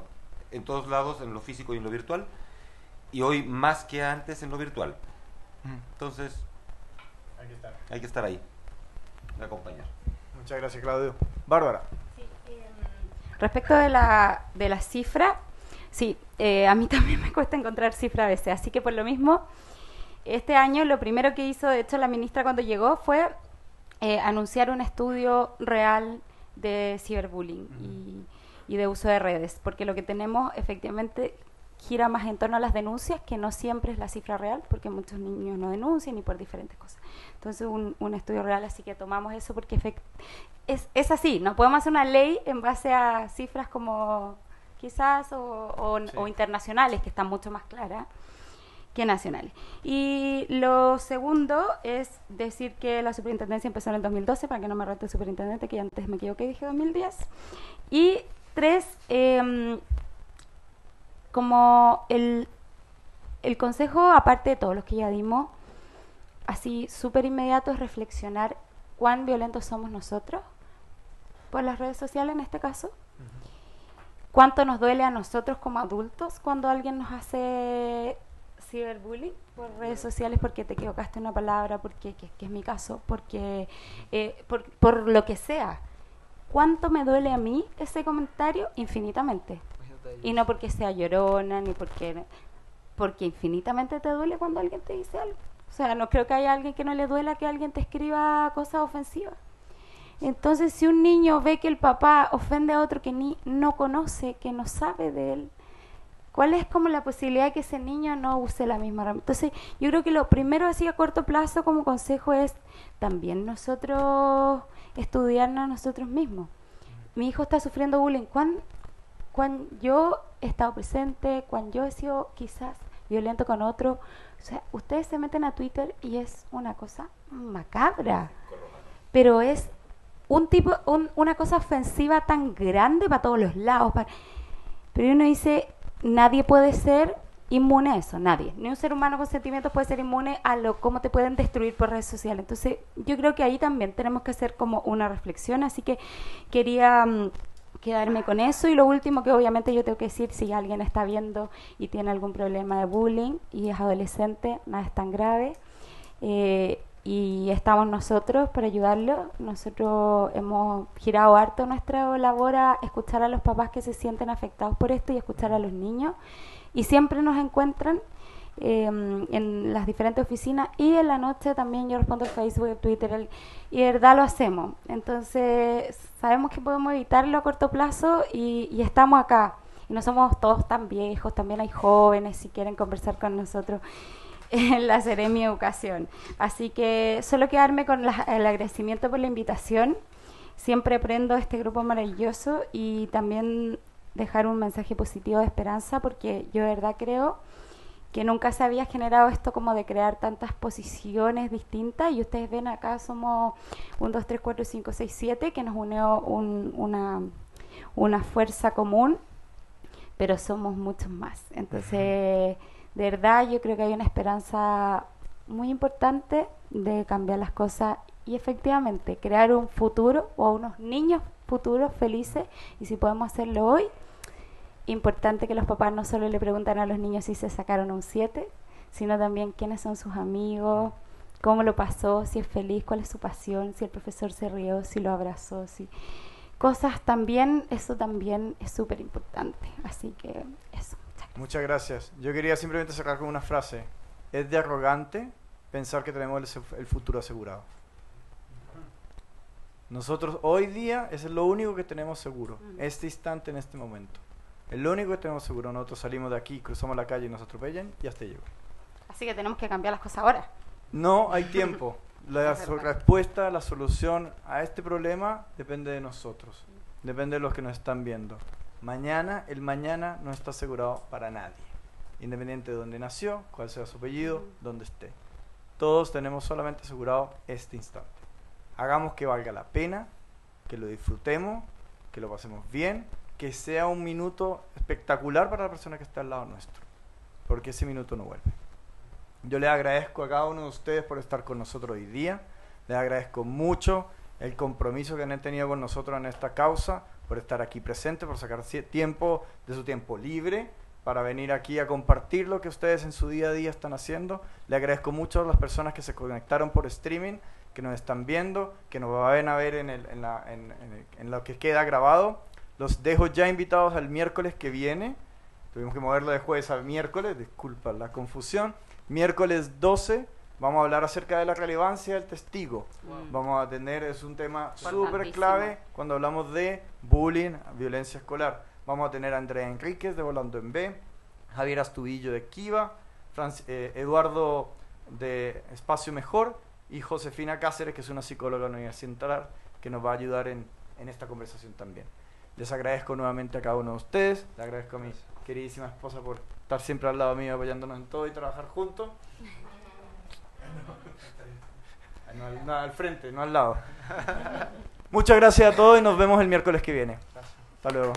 en todos lados, en lo físico y en lo virtual, y hoy más que antes en lo virtual. Entonces, hay que estar ahí, acompañar. Muchas gracias, Claudio. Bárbara. Sí, respecto de la cifra, sí, a mí también me cuesta encontrar cifra a veces, así que por lo mismo, este año lo primero que hizo, de hecho, la ministra cuando llegó fue anunciar un estudio real de ciberbullying y de uso de redes, porque lo que tenemos efectivamente gira más en torno a las denuncias, que no siempre es la cifra real, porque muchos niños no denuncian y por diferentes cosas. Entonces, un estudio real, así que tomamos eso porque es así, no podemos hacer una ley en base a cifras como quizás o internacionales, que están mucho más claras que nacionales. Y lo segundo es decir que la superintendencia empezó en el 2012, para que no me rete el superintendente, que antes me equivoqué y dije 2010. Y 3, como el consejo, aparte de todos los que ya dimos, así súper inmediato, es reflexionar cuán violentos somos nosotros por las redes sociales en este caso. ¿Cuánto nos duele a nosotros como adultos cuando alguien nos hace ciberbullying por redes sociales porque te equivocaste en una palabra, porque que es mi caso, porque por lo que sea? ¿Cuánto me duele a mí ese comentario? Infinitamente. Y no porque sea llorona, ni porque infinitamente te duele cuando alguien te dice algo. O sea, no creo que haya alguien que no le duela que alguien te escriba cosas ofensivas. Entonces, si un niño ve que el papá ofende a otro que no conoce, que no sabe de él, ¿cuál es como la posibilidad de que ese niño no use la misma herramienta? Entonces, yo creo que lo primero así a corto plazo como consejo es también nosotros estudiarnos a nosotros mismos. Mi hijo está sufriendo bullying. Cuando yo he estado presente, cuando yo he sido quizás violento con otro, o sea, ustedes se meten a Twitter y es una cosa macabra, pero es una cosa ofensiva tan grande para todos los lados. Pero uno dice, nadie puede ser inmune a eso, nadie. Ni un ser humano con sentimientos puede ser inmune a cómo te pueden destruir por redes sociales. Entonces, yo creo que ahí también tenemos que hacer como una reflexión, así que quería quedarme con eso. Y lo último que obviamente yo tengo que decir, si alguien está viendo y tiene algún problema de bullying y es adolescente, nada es tan grave. Y estamos nosotros para ayudarlo. Nosotros hemos girado harto nuestra labor a escuchar a los papás que se sienten afectados por esto y escuchar a los niños. Y siempre nos encuentran. en las diferentes oficinas, y en la noche también yo respondo al Facebook, al Twitter, y de verdad lo hacemos. Entonces sabemos que podemos evitarlo a corto plazo y estamos acá. Y no somos todos tan viejos, también hay jóvenes si quieren conversar con nosotros en la Seremi Educación. Así que solo quedarme con el agradecimiento por la invitación. Siempre aprendo este grupo maravilloso, y también dejar un mensaje positivo de esperanza, porque yo de verdad creo que nunca se había generado esto como de crear tantas posiciones distintas, y ustedes ven acá somos 1, 2, 3, 4, 5, 6, 7, que nos unió una fuerza común, pero somos muchos más. Entonces, de verdad, yo creo que hay una esperanza muy importante de cambiar las cosas y efectivamente crear un futuro o unos niños futuros felices, y si podemos hacerlo hoy, importante que los papás no solo le preguntan a los niños si se sacaron un 7, sino también quiénes son sus amigos, cómo lo pasó, si es feliz, cuál es su pasión, si el profesor se rió, si lo abrazó, si cosas también, eso también es súper importante. Así que eso. Muchas gracias. Yo quería simplemente cerrar con una frase. Es de arrogante pensar que tenemos el futuro asegurado. Nosotros hoy día es lo único que tenemos seguro, este instante, en este momento. Es lo único que tenemos seguro. Nosotros salimos de aquí, cruzamos la calle y nos atropellan y hasta llegó. Así que tenemos que cambiar las cosas ahora. No hay tiempo. La respuesta, la solución a este problema depende de nosotros. Depende de los que nos están viendo. El mañana no está asegurado para nadie. Independiente de dónde nació, cuál sea su apellido, dónde esté. Todos tenemos solamente asegurado este instante. Hagamos que valga la pena, que lo disfrutemos, que lo pasemos bien, que sea un minuto espectacular para la persona que está al lado nuestro, porque ese minuto no vuelve. Yo les agradezco a cada uno de ustedes por estar con nosotros hoy día. Les agradezco mucho el compromiso que han tenido con nosotros en esta causa, por estar aquí presentes, por sacar tiempo de su tiempo libre para venir aquí a compartir lo que ustedes en su día a día están haciendo. Les agradezco mucho a las personas que se conectaron por streaming, que nos están viendo, que nos van a ver en lo que queda grabado. Los dejo ya invitados al miércoles que viene. Tuvimos que moverlo de jueves a miércoles, disculpa la confusión. Miércoles 12 vamos a hablar acerca de la relevancia del testigo. Vamos a tener, es un tema súper clave cuando hablamos de bullying, violencia escolar. Vamos a tener a Andrea Enríquez de Volando en B, Javier Astudillo de Kiva, Eduardo de Espacio Mejor y Josefina Cáceres, que es una psicóloga de la Universidad Central, que nos va a ayudar en esta conversación también. Les agradezco nuevamente a cada uno de ustedes. Le agradezco a mi queridísima esposa por estar siempre al lado mío, apoyándonos en todo y trabajar juntos. No, al frente, no al lado. Muchas gracias a todos y nos vemos el miércoles que viene. Hasta luego.